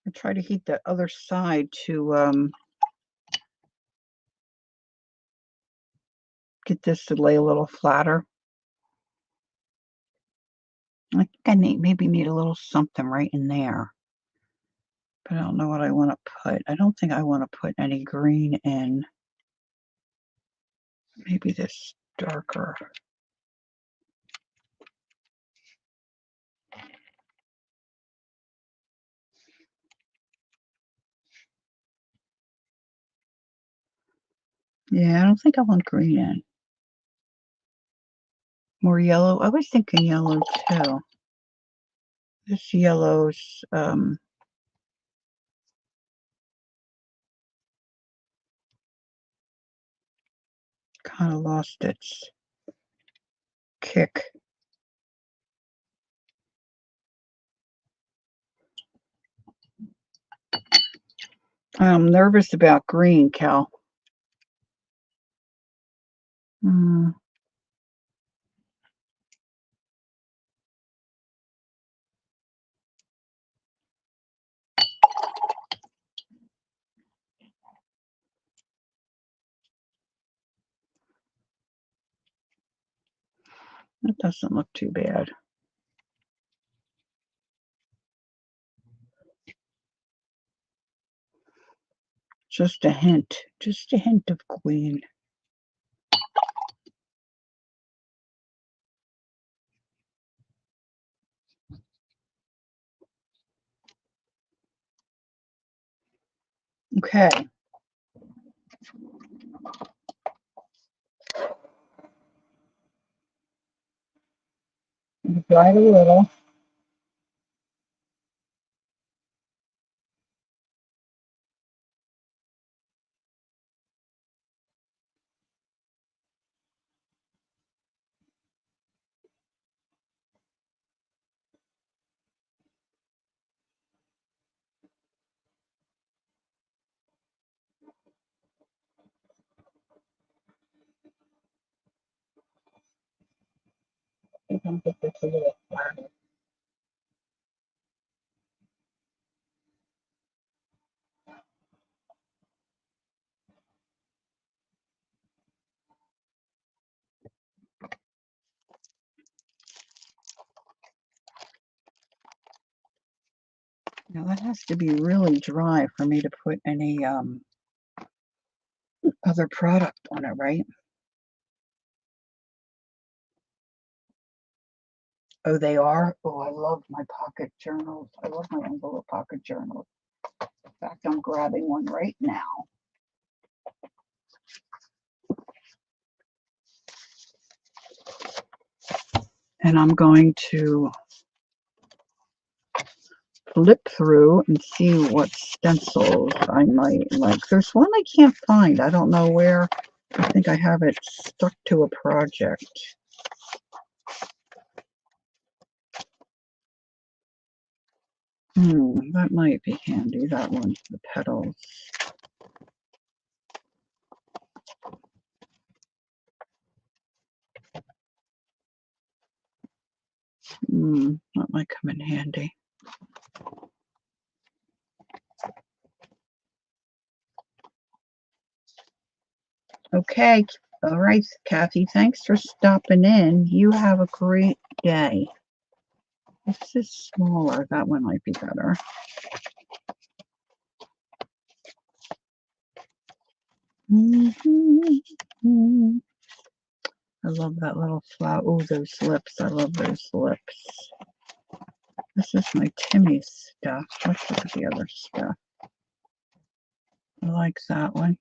I try to heat the other side to get this to lay a little flatter. I think I maybe need a little something right in there. But I don't know what I want to put. I don't think I want to put any green in. Maybe this darker. Yeah, I don't think I want green in. More yellow. I was thinking yellow too. This yellow's kind of lost its kick. I'm nervous about green, Cal. Mm. It doesn't look too bad. Just a hint of green. Okay. Dry it a little. I think I'm get this a little flatter. Now that has to be really dry for me to put any other product on it, right? Oh, they are? Oh, I love my pocket journals. I love my envelope pocket journals. In fact, I'm grabbing one right now. And I'm going to flip through and see what stencils I might like. There's one I can't find. I don't know where. I think I have it stuck to a project. That might be handy. That one's the petals. That might come in handy. Okay. All right, Kathy. Thanks for stopping in. You have a great day. This is smaller. That one might be better. I love that little flower. Oh, those lips. I love those lips. This is my Timmy stuff. Let's look at the other stuff. I like that one.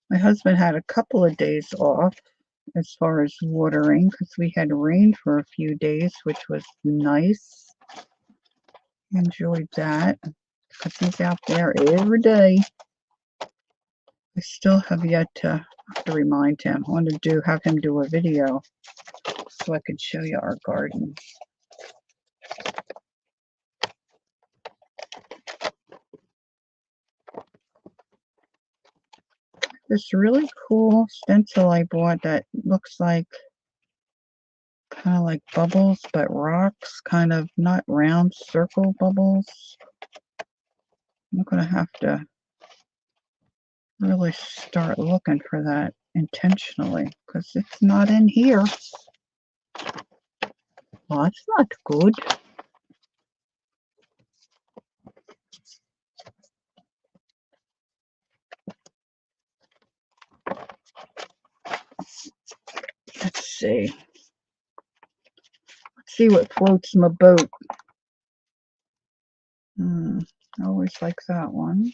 My husband had a couple of days off as far as watering because we had rain for a few days, which was nice. Enjoyed that because he's out there every day. I still have yet to remind him. I want to have him do a video so I could show you our garden. This really cool stencil I bought that looks like kind of like bubbles, but rocks, kind of not round circle bubbles. I'm going to have to really start looking for that intentionally because it's not in here. Well, that's not good. Let's see. Let's see what floats my boat. I always like that one.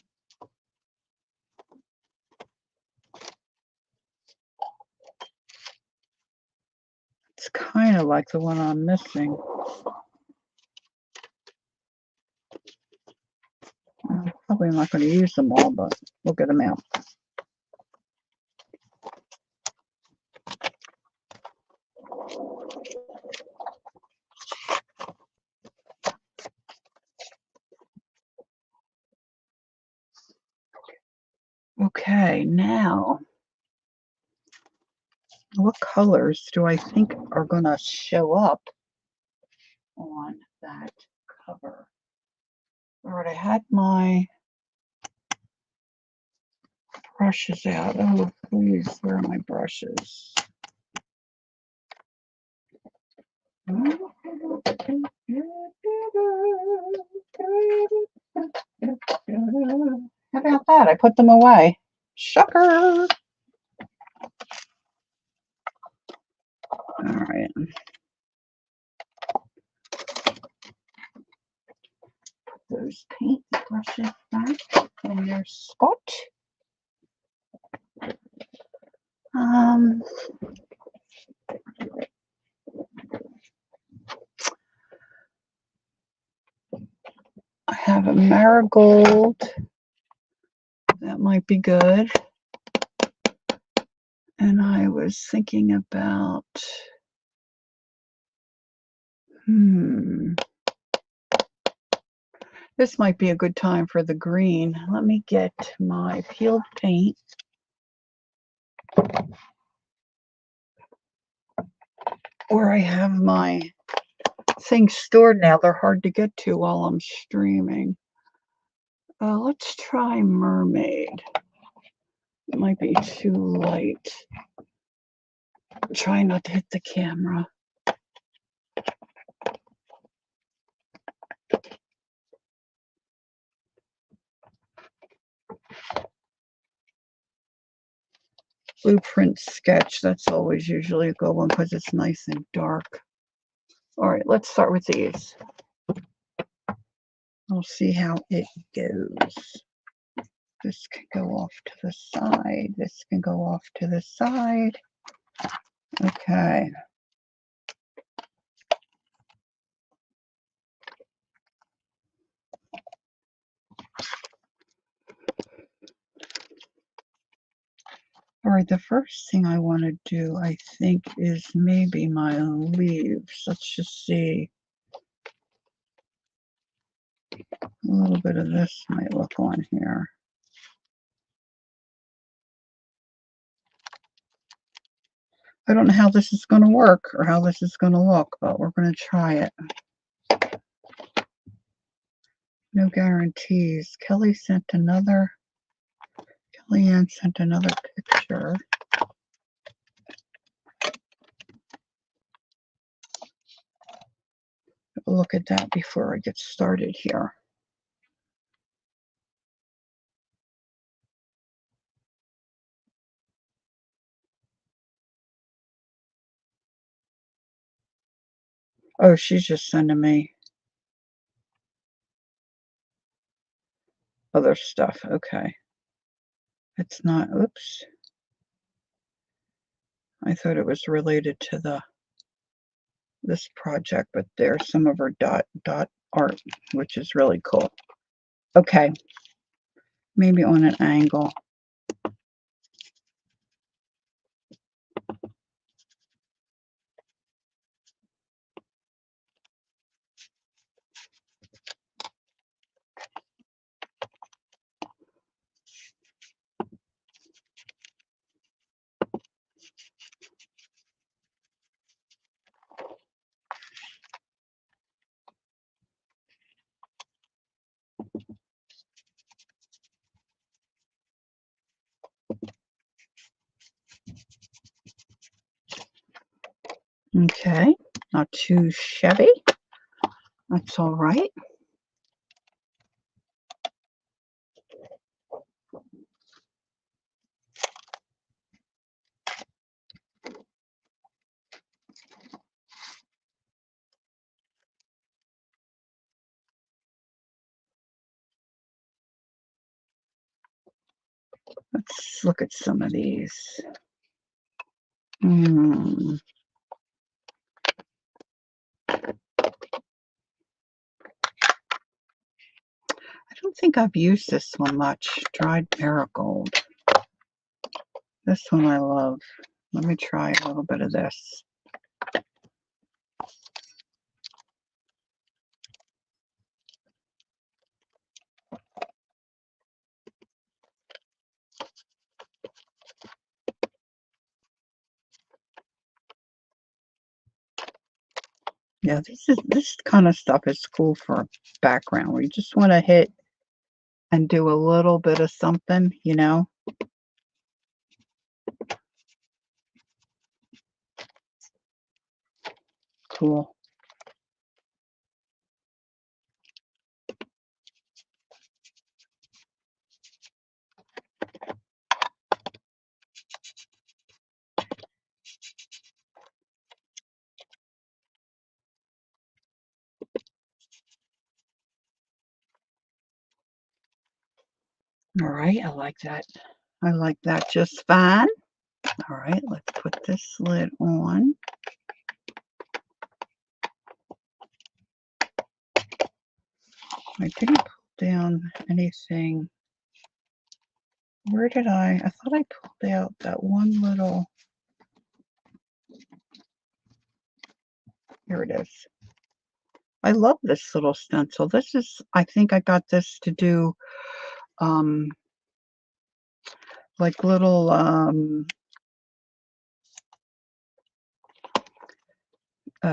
It's kind of like the one I'm missing. I'm probably not going to use them all, but we'll get them out. Okay, now, what colors do I think are going to show up on that cover? All right, I had my brushes out. Oh, please, where are my brushes? How about that? I put them away. Sucker! All right. Put those paint brushes back in their spot. I have a marigold. That might be good. And I was thinking about, this might be a good time for the green. Let me get my peeled paint. Where I have my things stored now. They're hard to get to while I'm streaming. Let's try Mermaid. It might be too light. Try not to hit the camera. Blueprint sketch. That's always usually a good one because it's nice and dark. All right, let's start with these. We'll see how it goes. This can go off to the side. This can go off to the side. Okay. All right, the first thing I want to do, I think, is maybe my leaves. Let's just see. A little bit of this might look on here. I don't know how this is going to work or how this is going to look, but we're going to try it. No guarantees. Kellyanne sent another picture. Look at that before I get started here. Oh, she's just sending me other stuff. Okay. It's not, oops. I thought it was related to this project, but there's some of her dot art, which is really cool. Okay. Maybe on an angle. Okay, not too shabby. That's all right. Let's look at some of these. I don't think I've used this one much. Dried marigold. This one I love. Let me try a little bit of this. Yeah, this kind of stuff is cool for background where you just want to hit and do a little bit of something, you know. Cool. All right, I like that. I like that just fine. All right, let's put this lid on. I didn't pull down anything. Where did I thought I pulled out that one little, here it is. I love this little stencil. This is, I think I got this to do like little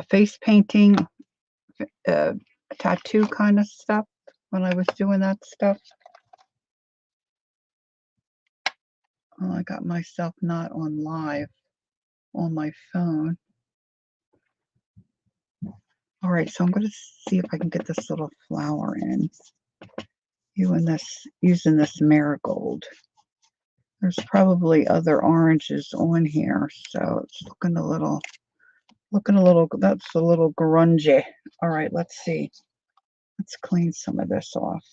face painting, tattoo kind of stuff when I was doing that stuff. Oh, I got myself not on live on my phone. All right, so I'm going to see if I can get this little flower in. Using this marigold. There's probably other oranges on here, so it's looking a little, that's a little grungy. All right, let's see. Let's clean some of this off.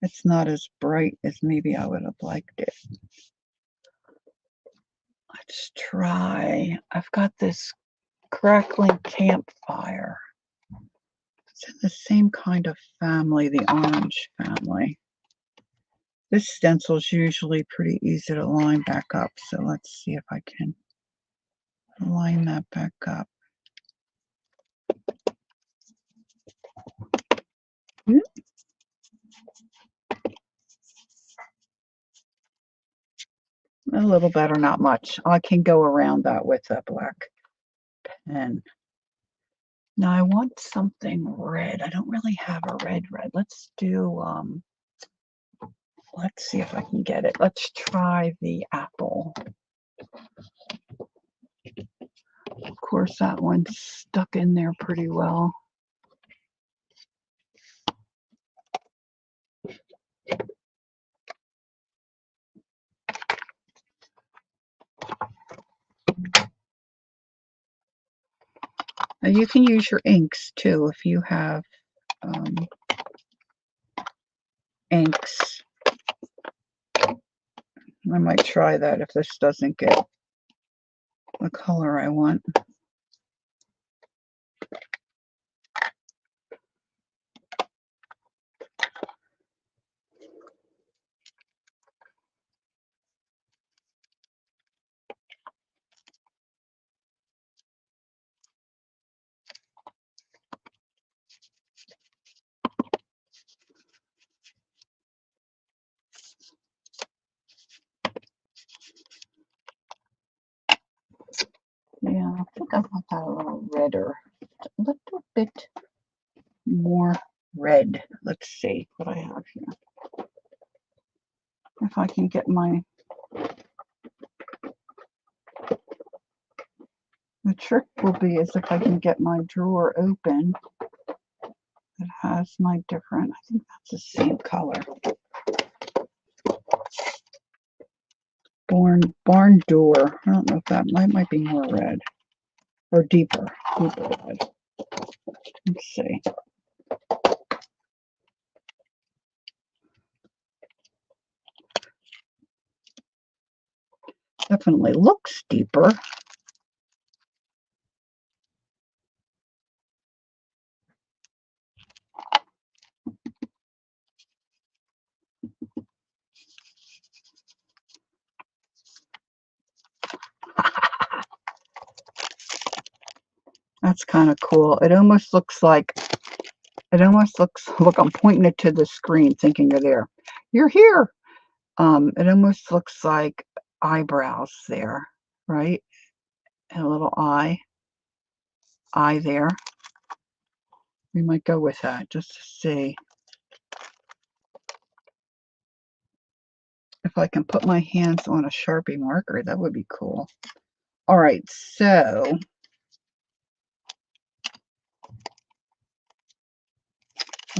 It's not as bright as maybe I would have liked it. Let's try. I've got this crackling campfire. It's in the same kind of family, the orange family. This stencil is usually pretty easy to line back up, so let's see if I can line that back up. A little better, not much. I can go around that with a black pen. Now I want something red. I don't really have a red. Let's do, let's see if I can get it. Let's try the apple. Of course, that one's stuck in there pretty well. Now you can use your inks too if you have inks. I might try that if this doesn't get the color I want. Yeah, I think I want that a little redder. A little bit more red. Let's see what I have here. If I can get my... The trick will be is if I can get my drawer open. It has my different... I think that's the same color. Barn door. I don't know if that might be more red. Or deeper red. Let's see. Definitely looks deeper. That's kind of cool. It almost looks like, look, I'm pointing it to the screen thinking you're there. You're here. It almost looks like eyebrows there, right? And a little eye there. We might go with that just to see if I can put my hands on a Sharpie marker. That would be cool. All right, so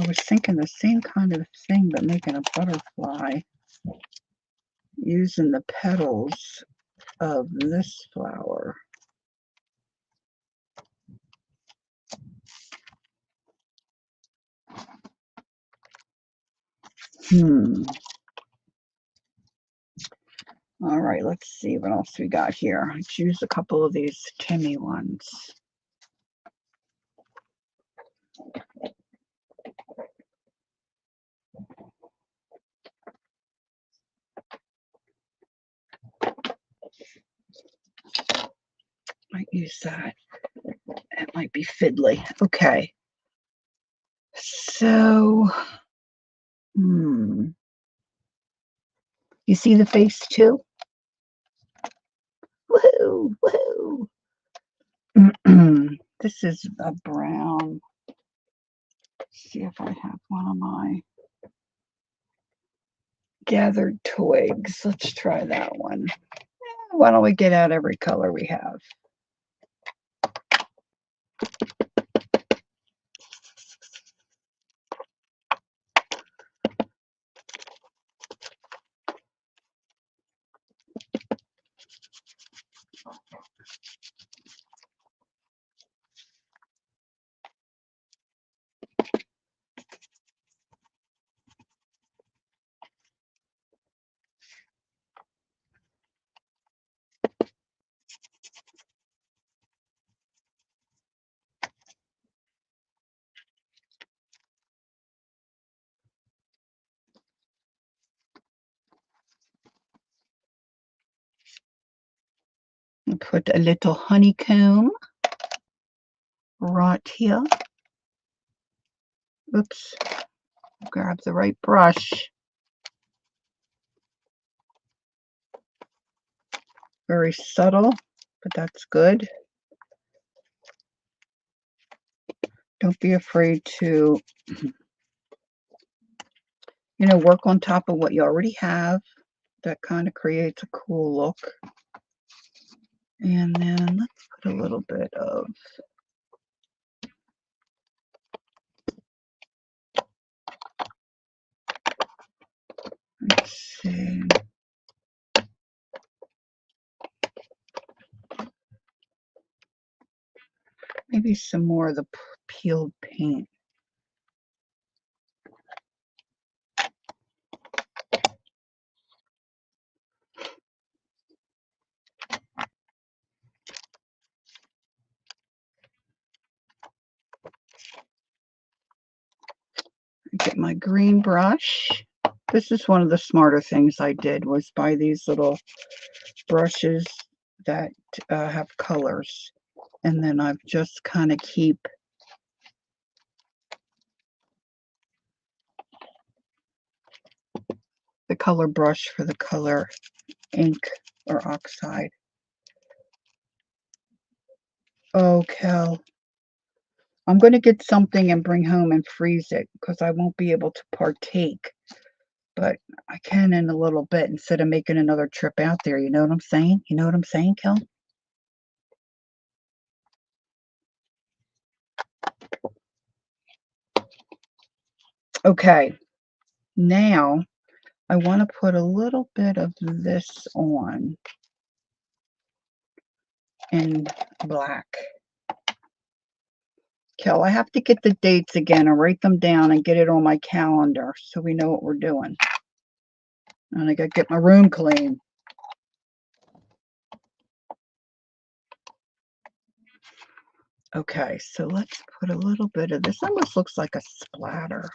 I was thinking the same kind of thing, but making a butterfly using the petals of this flower. All right, let's see what else we got here. I choose a couple of these Timmy ones. Might use that. It might be fiddly. Okay. So, you see the face too? Woohoo! Woohoo! This is a brown. Let's see if I have one of my gathered twigs. Let's try that one. Why don't we get out every color we have? And put a little honeycomb right here. Oops, grab the right brush. Very subtle, but that's good. Don't be afraid to, work on top of what you already have. That kind of creates a cool look. And then let's put a little bit of, let's see. Maybe some more of the peeled paint. Get my green brush. This is one of the smarter things I did, was buy these little brushes that have colors. And then I've just kind of keep the color brush for the color ink or oxide. Oh, Kel, I'm going to get something and bring home and freeze it because I won't be able to partake. But I can in a little bit instead of making another trip out there. You know what I'm saying? You know what I'm saying, Kel? Okay, now I want to put a little bit of this on in black. Kel, I have to get the dates again and write them down and get it on my calendar so we know what we're doing. And I got to get my room clean. Okay, so let's put a little bit of this. Almost looks like a splatter.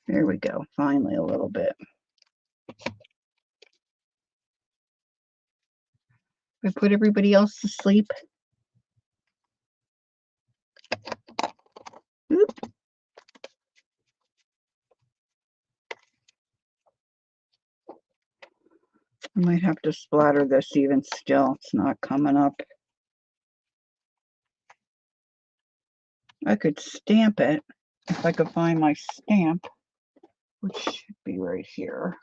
There we go. Finally, a little bit. We put everybody else to sleep. Oop. I might have to splatter this even still. It's not coming up. I could stamp it if I could find my stamp, which should be right here.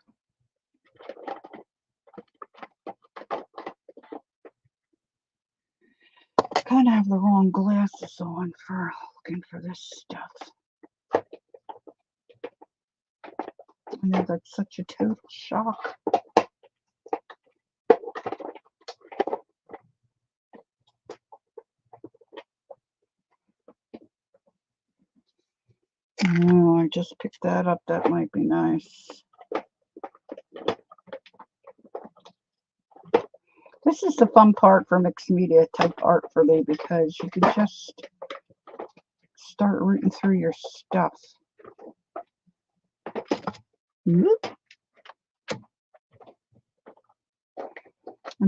I kind of have the wrong glasses on for looking for this stuff. I know that's such a total shock. Oh, I just picked that up. That might be nice. This is the fun part for mixed media type art for me, because you can just start rooting through your stuff. And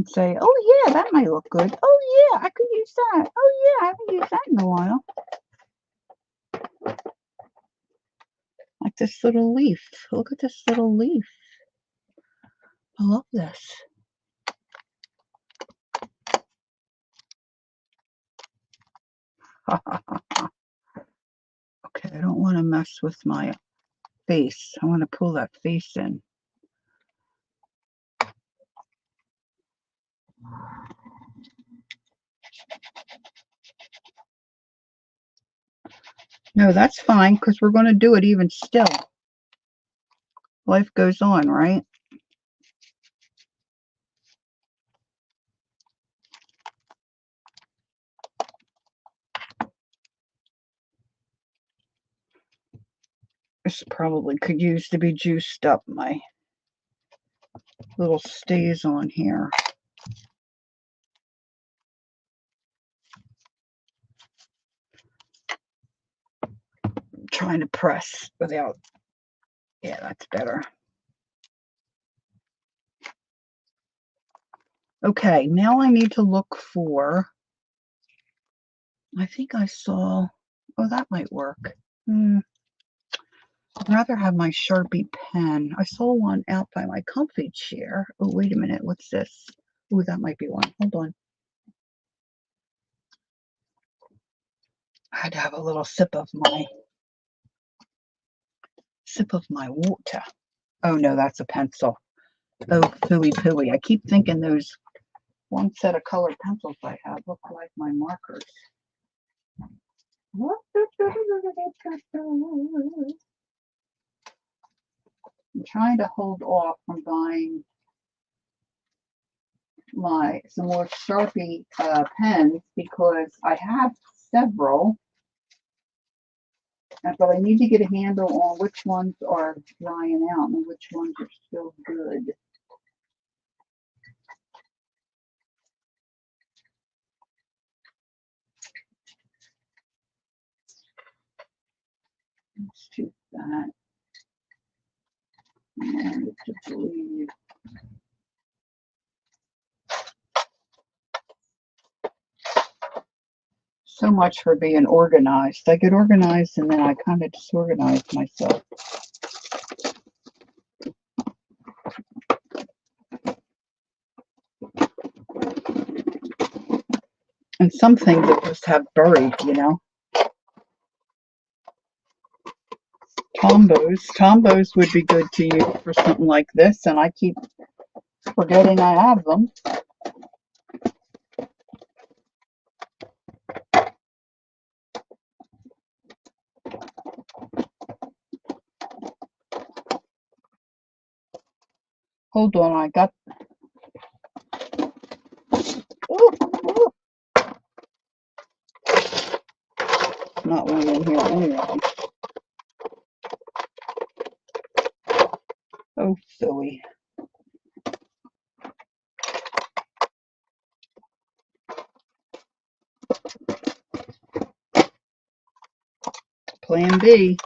say, oh yeah, that might look good. Oh yeah, I could use that. Oh yeah, I haven't used that in a while. Like this little leaf. Look at this little leaf. I love this. Okay, I don't want to mess with my face. I want to pull that face in. No, that's fine, because we're going to do it even still. Life goes on, right? This probably could use to be juiced up. My little stays on here. trying to press without, yeah, that's better. Okay, now I need to look for, I think I saw, oh, that might work. I'd rather have my Sharpie pen. I saw one out by my comfy chair. Oh, wait a minute, what's this? Oh, that might be one. Hold on. I had to have a little sip of my water. Oh no, that's a pencil. Oh, phooey pooey. I keep thinking those one set of colored pencils I have look like my markers. I'm trying to hold off from buying some more Sharpie pens because I have several, but I need to get a handle on which ones are drying out and which ones are still good. Let's choose that. And to believe. So much for being organized. I get organized and then I kind of disorganize myself. And some things I just have buried, you know. Tombos would be good to use for something like this, and I keep forgetting I have them. Hold on, I got. Ooh, ooh. Not one in here anyway. Oh, silly. Plan B.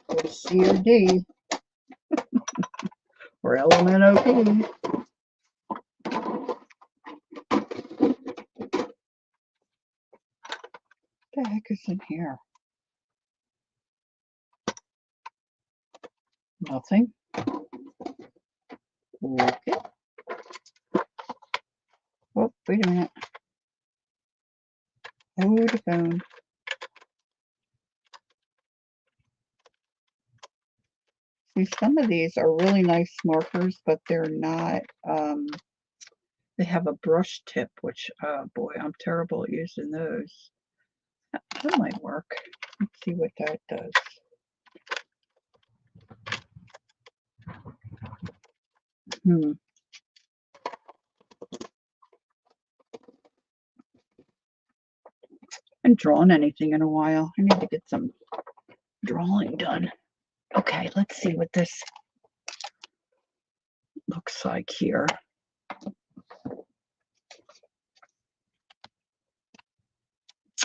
Or C or D. Or LMNOP. What the heck is in here? Nothing. Okay. Oh, wait a minute. Oh, the phone. See, some of these are really nice markers, but they're not, they have a brush tip, which, boy, I'm terrible at using those. That might work. Let's see what that does. I haven't drawn anything in a while. I need to get some drawing done. Okay, let's see what this looks like here.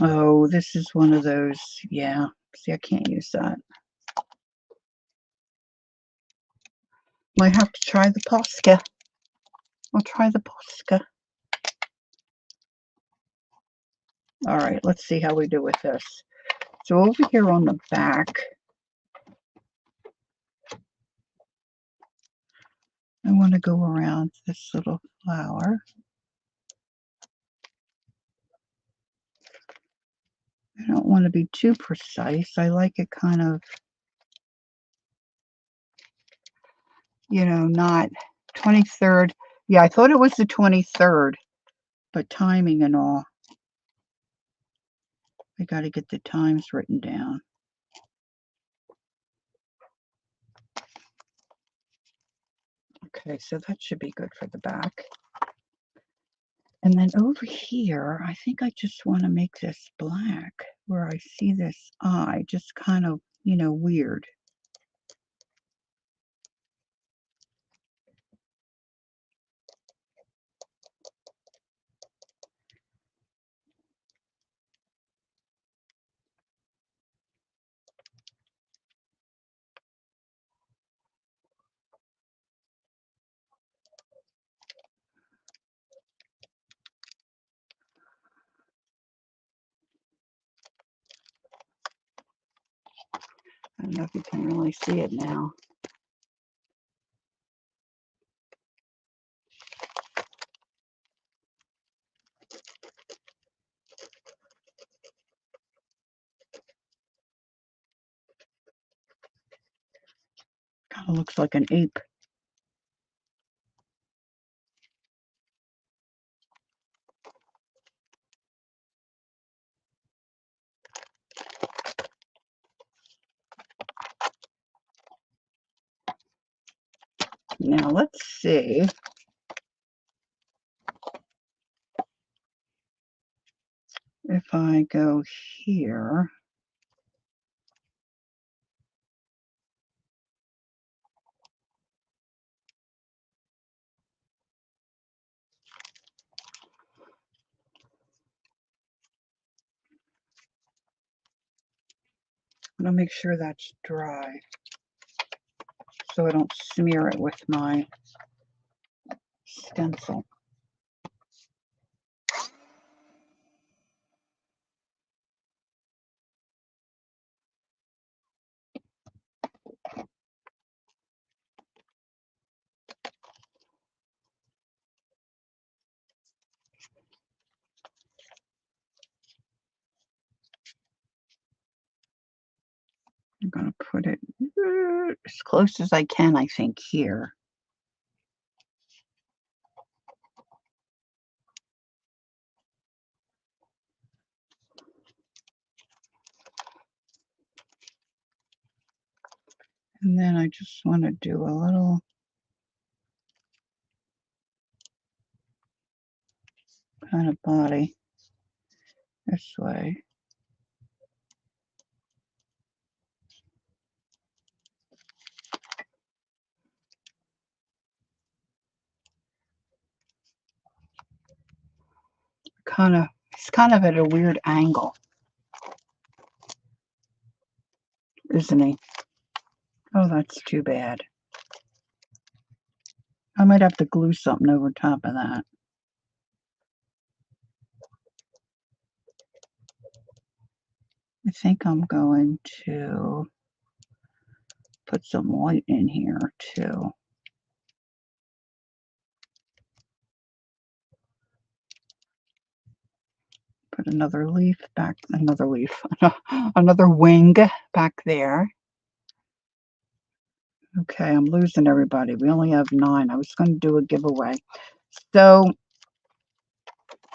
Oh, this is one of those. Yeah, see, I can't use that. Might have to try the Posca. I'll try the Posca. All right, let's see how we do with this. So over here on the back, I want to go around this little flower. I don't want to be too precise. I like it kind of, you know, not 23rd. Yeah, I thought it was the 23rd, but timing and all. I got to get the times written down. Okay, so that should be good for the back. And then over here, I think I just want to make this black where I see this eye, just kind of, you know, weird. don't know if you can really see it now. Kind of looks like an ape. Now let's see if I go here. I'm going to make sure that's dry so I don't smear it with my stencil. I'm going to put it as close as I can, I think, here. And then I just want to do a little kind of body this way. It's kind of at a weird angle, isn't he? Oh, that's too bad. I might have to glue something over top of that. I think I'm going to put some white in here too. Put another leaf back, another wing back there. Okay, I'm losing everybody. We only have 9. I was going to do a giveaway. So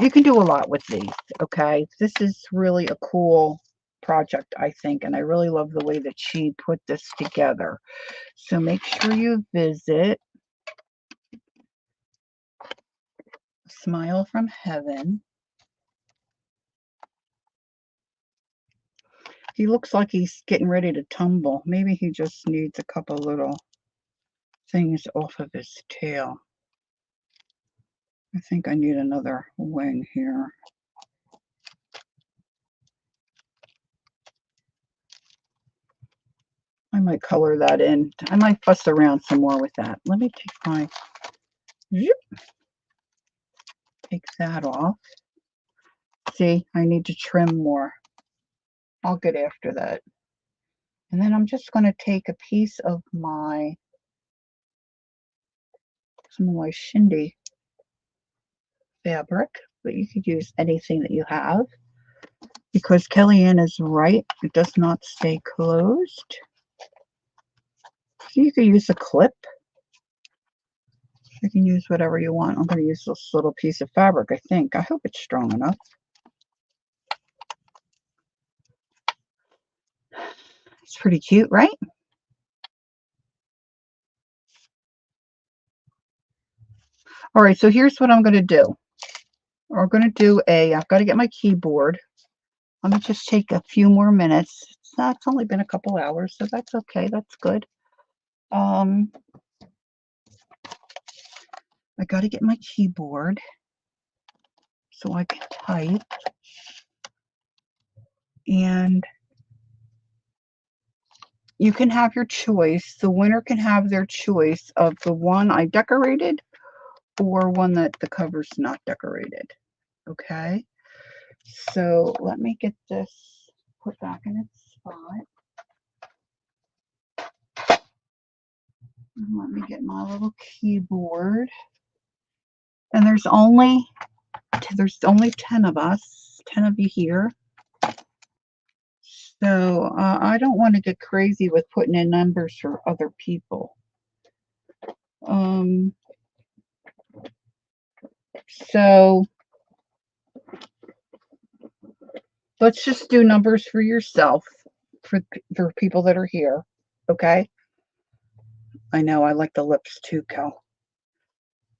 you can do a lot with these, okay? This is really a cool project, I think, and I really love the way that she put this together. So make sure you visit Smile from Heaven. He looks like he's getting ready to tumble. Maybe he just needs a couple little things off of his tail. I think I need another wing here. I might color that in. I might fuss around some more with that. Let me take my, take that off. See, I need to trim more. I'll get after that. And then I'm just going to take a piece of some of my Shindy fabric, but you could use anything that you have. Because Kellyanne is right, it does not stay closed. So you could use a clip. You can use whatever you want. I'm going to use this little piece of fabric, I think. I hope it's strong enough. It's pretty cute, right? All right, so here's what I'm going to do. We're going to do I've got to get my keyboard. Let me just take a few more minutes. It's only been a couple hours, so that's okay. That's good. I got to get my keyboard so I can type. And you can have your choice. The winner can have their choice of the one I decorated or one that the cover's not decorated. Okay, so let me get this put back in its spot. Let me get my little keyboard. And there's only 10 of us, 10 of you here. So I don't want to get crazy with putting in numbers for other people. So let's just do numbers for yourself, for people that are here. Okay. I know I like the lips too, Cal.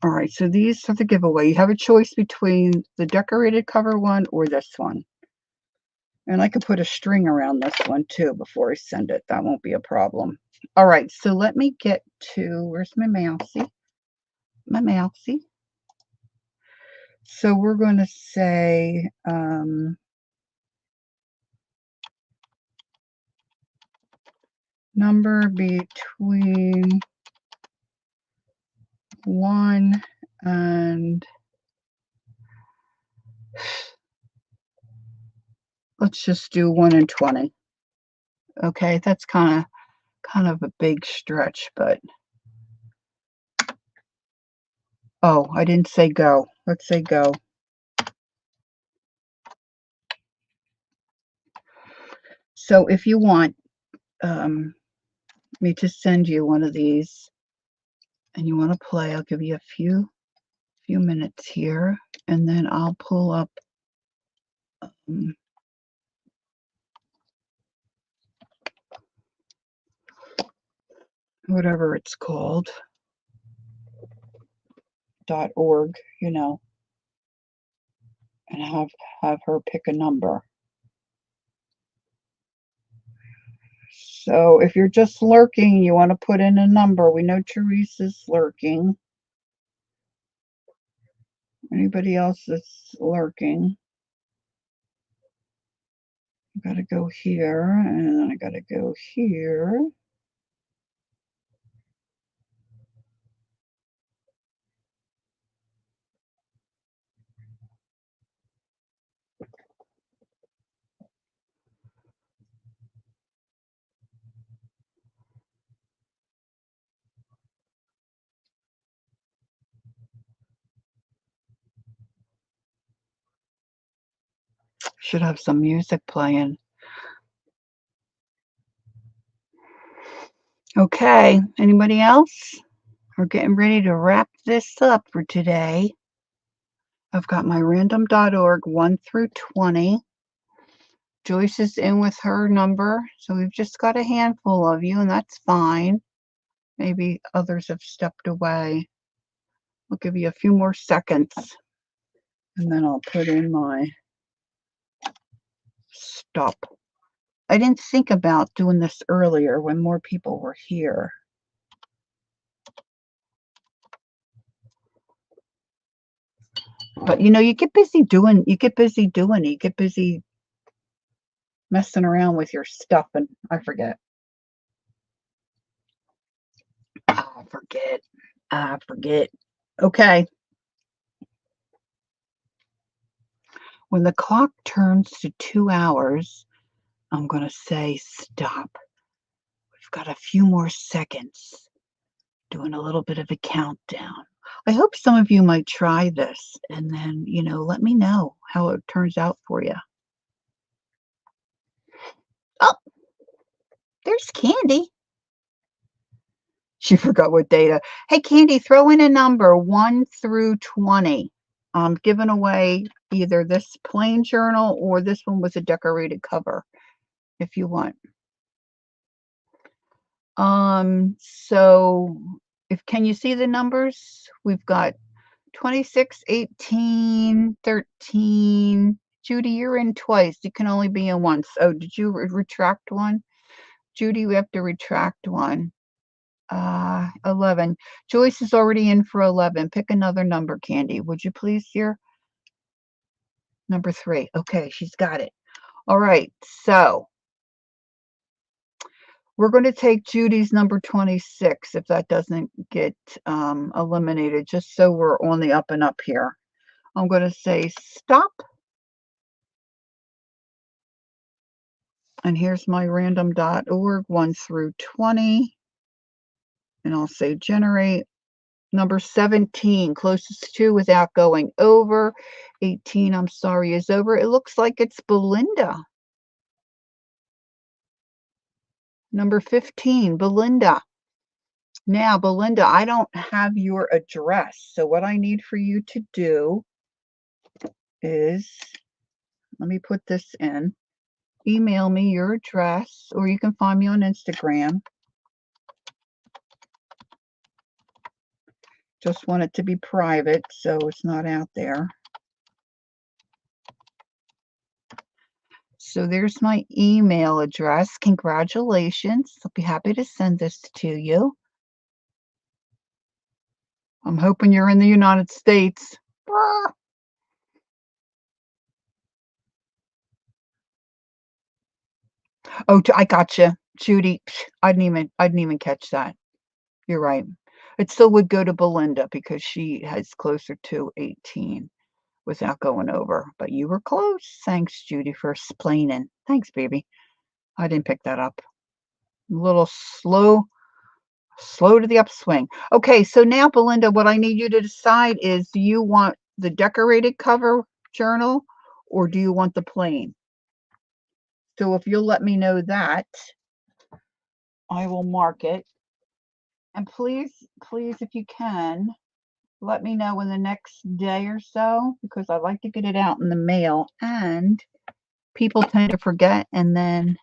All right, so these are the giveaway. You have a choice between the decorated cover one or this one. And I could put a string around this one too before I send it. That won't be a problem. All right, so let me get to, where's my mousey? My mousey. So we're going to say, number between 1 and, let's just do 1 and 20. Okay, that's kind of a big stretch, but oh, I didn't say go. Let's say go. So if you want me to send you one of these and you want to play, I'll give you a few minutes here, and then I'll pull up whatever it's called, .org, you know, and have her pick a number. So if you're just lurking, you want to put in a number. We know Teresa's lurking. Anybody else that's lurking? I gotta go here, and then I gotta go here. Should have some music playing. Okay, anybody else? We're getting ready to wrap this up for today. I've got my random.org 1 through 20. Joyce is in with her number, so we've just got a handful of you, and that's fine. Maybe others have stepped away. I'll give you a few more seconds, and then I'll put in my stop. I didn't think about doing this earlier when more people were here. But you know, you get busy doing messing around with your stuff, and I forget. I forget. Okay. When the clock turns to 2 hours, I'm going to say stop. We've got a few more seconds, doing a little bit of a countdown. I hope some of you might try this, and then, you know, let me know how it turns out for you. Oh, there's Candy. She forgot what data. Hey, Candy, throw in a number 1 through 20. I'm giving away either this plain journal or this one with a decorated cover, if you want. So can you see the numbers? We've got 26, 18, 13. Judy, you're in twice. You can only be in once. Oh, did you retract one? Judy, we have to retract one. 11. Joyce is already in for 11. Pick another number, Candy. Would you please, dear? Number 3. Okay, she's got it. All right, so we're going to take Judy's number 26 if that doesn't get eliminated, just so we're on the up and up here. I'm going to say stop. And here's my random.org 1 through 20. And I'll say generate. Number 17, closest to without going over. 18, I'm sorry, is over. It looks like it's Belinda. Number 15, Belinda. Now, Belinda, I don't have your address. So what I need for you to do is, let me put this in. Email me your address, or you can find me on Instagram. Just want it to be private, so it's not out there. So there's my email address. Congratulations. I'll be happy to send this to you. I'm hoping you're in the United States. Oh, I gotcha. Judy, I didn't even catch that. You're right. It still would go to Belinda because she has closer to 18 without going over. But you were close. Thanks, Judy, for explaining. Thanks, baby. I didn't pick that up. A little slow to the upswing. Okay, so now, Belinda, what I need you to decide is, do you want the decorated cover journal or do you want the plain? So if you'll let me know that, I will mark it. And please, if you can, let me know in the next day or so, because I'd like to get it out in the mail. And people tend to forget, and then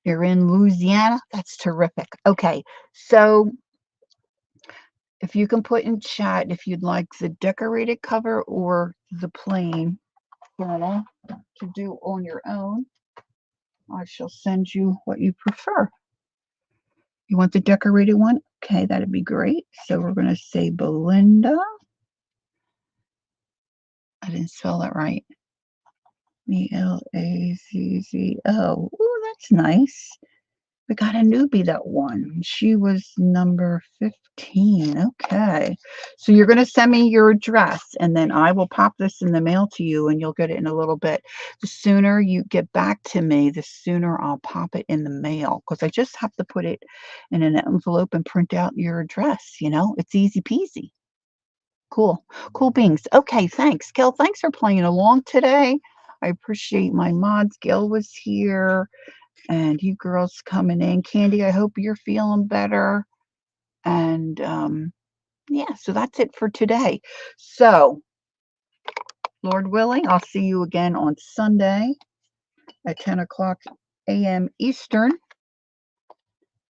you're in Louisiana. That's terrific. Okay, so if you can put in chat if you'd like the decorated cover or the plain journal to do on your own, I shall send you what you prefer. You want the decorated one? Okay, that'd be great. So we're going to say Belinda. I didn't spell that right. Belazzo. Oh, that's nice. We got a newbie that won. She was number 15. Okay. So you're going to send me your address, and then I will pop this in the mail to you, and you'll get it in a little bit. The sooner you get back to me, the sooner I'll pop it in the mail, because I just have to put it in an envelope and print out your address. It's easy peasy. Cool. Cool beans. Okay, thanks. Gail, thanks for playing along today. I appreciate my mods. Gail was here. And you girls coming in. Candy, I hope you're feeling better. And yeah, so that's it for today. So, Lord willing, I'll see you again on Sunday at 10 o'clock a.m. Eastern.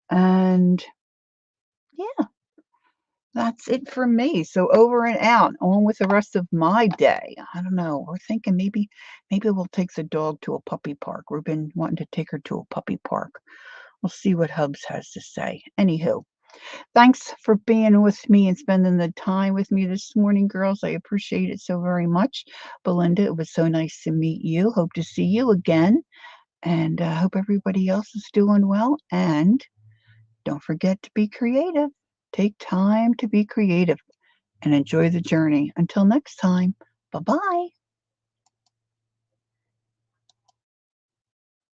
And yeah, that's it for me. So over and out, on with the rest of my day. I don't know. We're thinking maybe we'll take the dog to a puppy park. We've been wanting to take her to a puppy park. We'll see what Hubs has to say. Anywho, thanks for being with me and spending the time with me this morning, girls. I appreciate it so very much. Belinda, it was so nice to meet you. Hope to see you again. And hope everybody else is doing well. And don't forget to be creative. Take time to be creative and enjoy the journey. Until next time, bye-bye.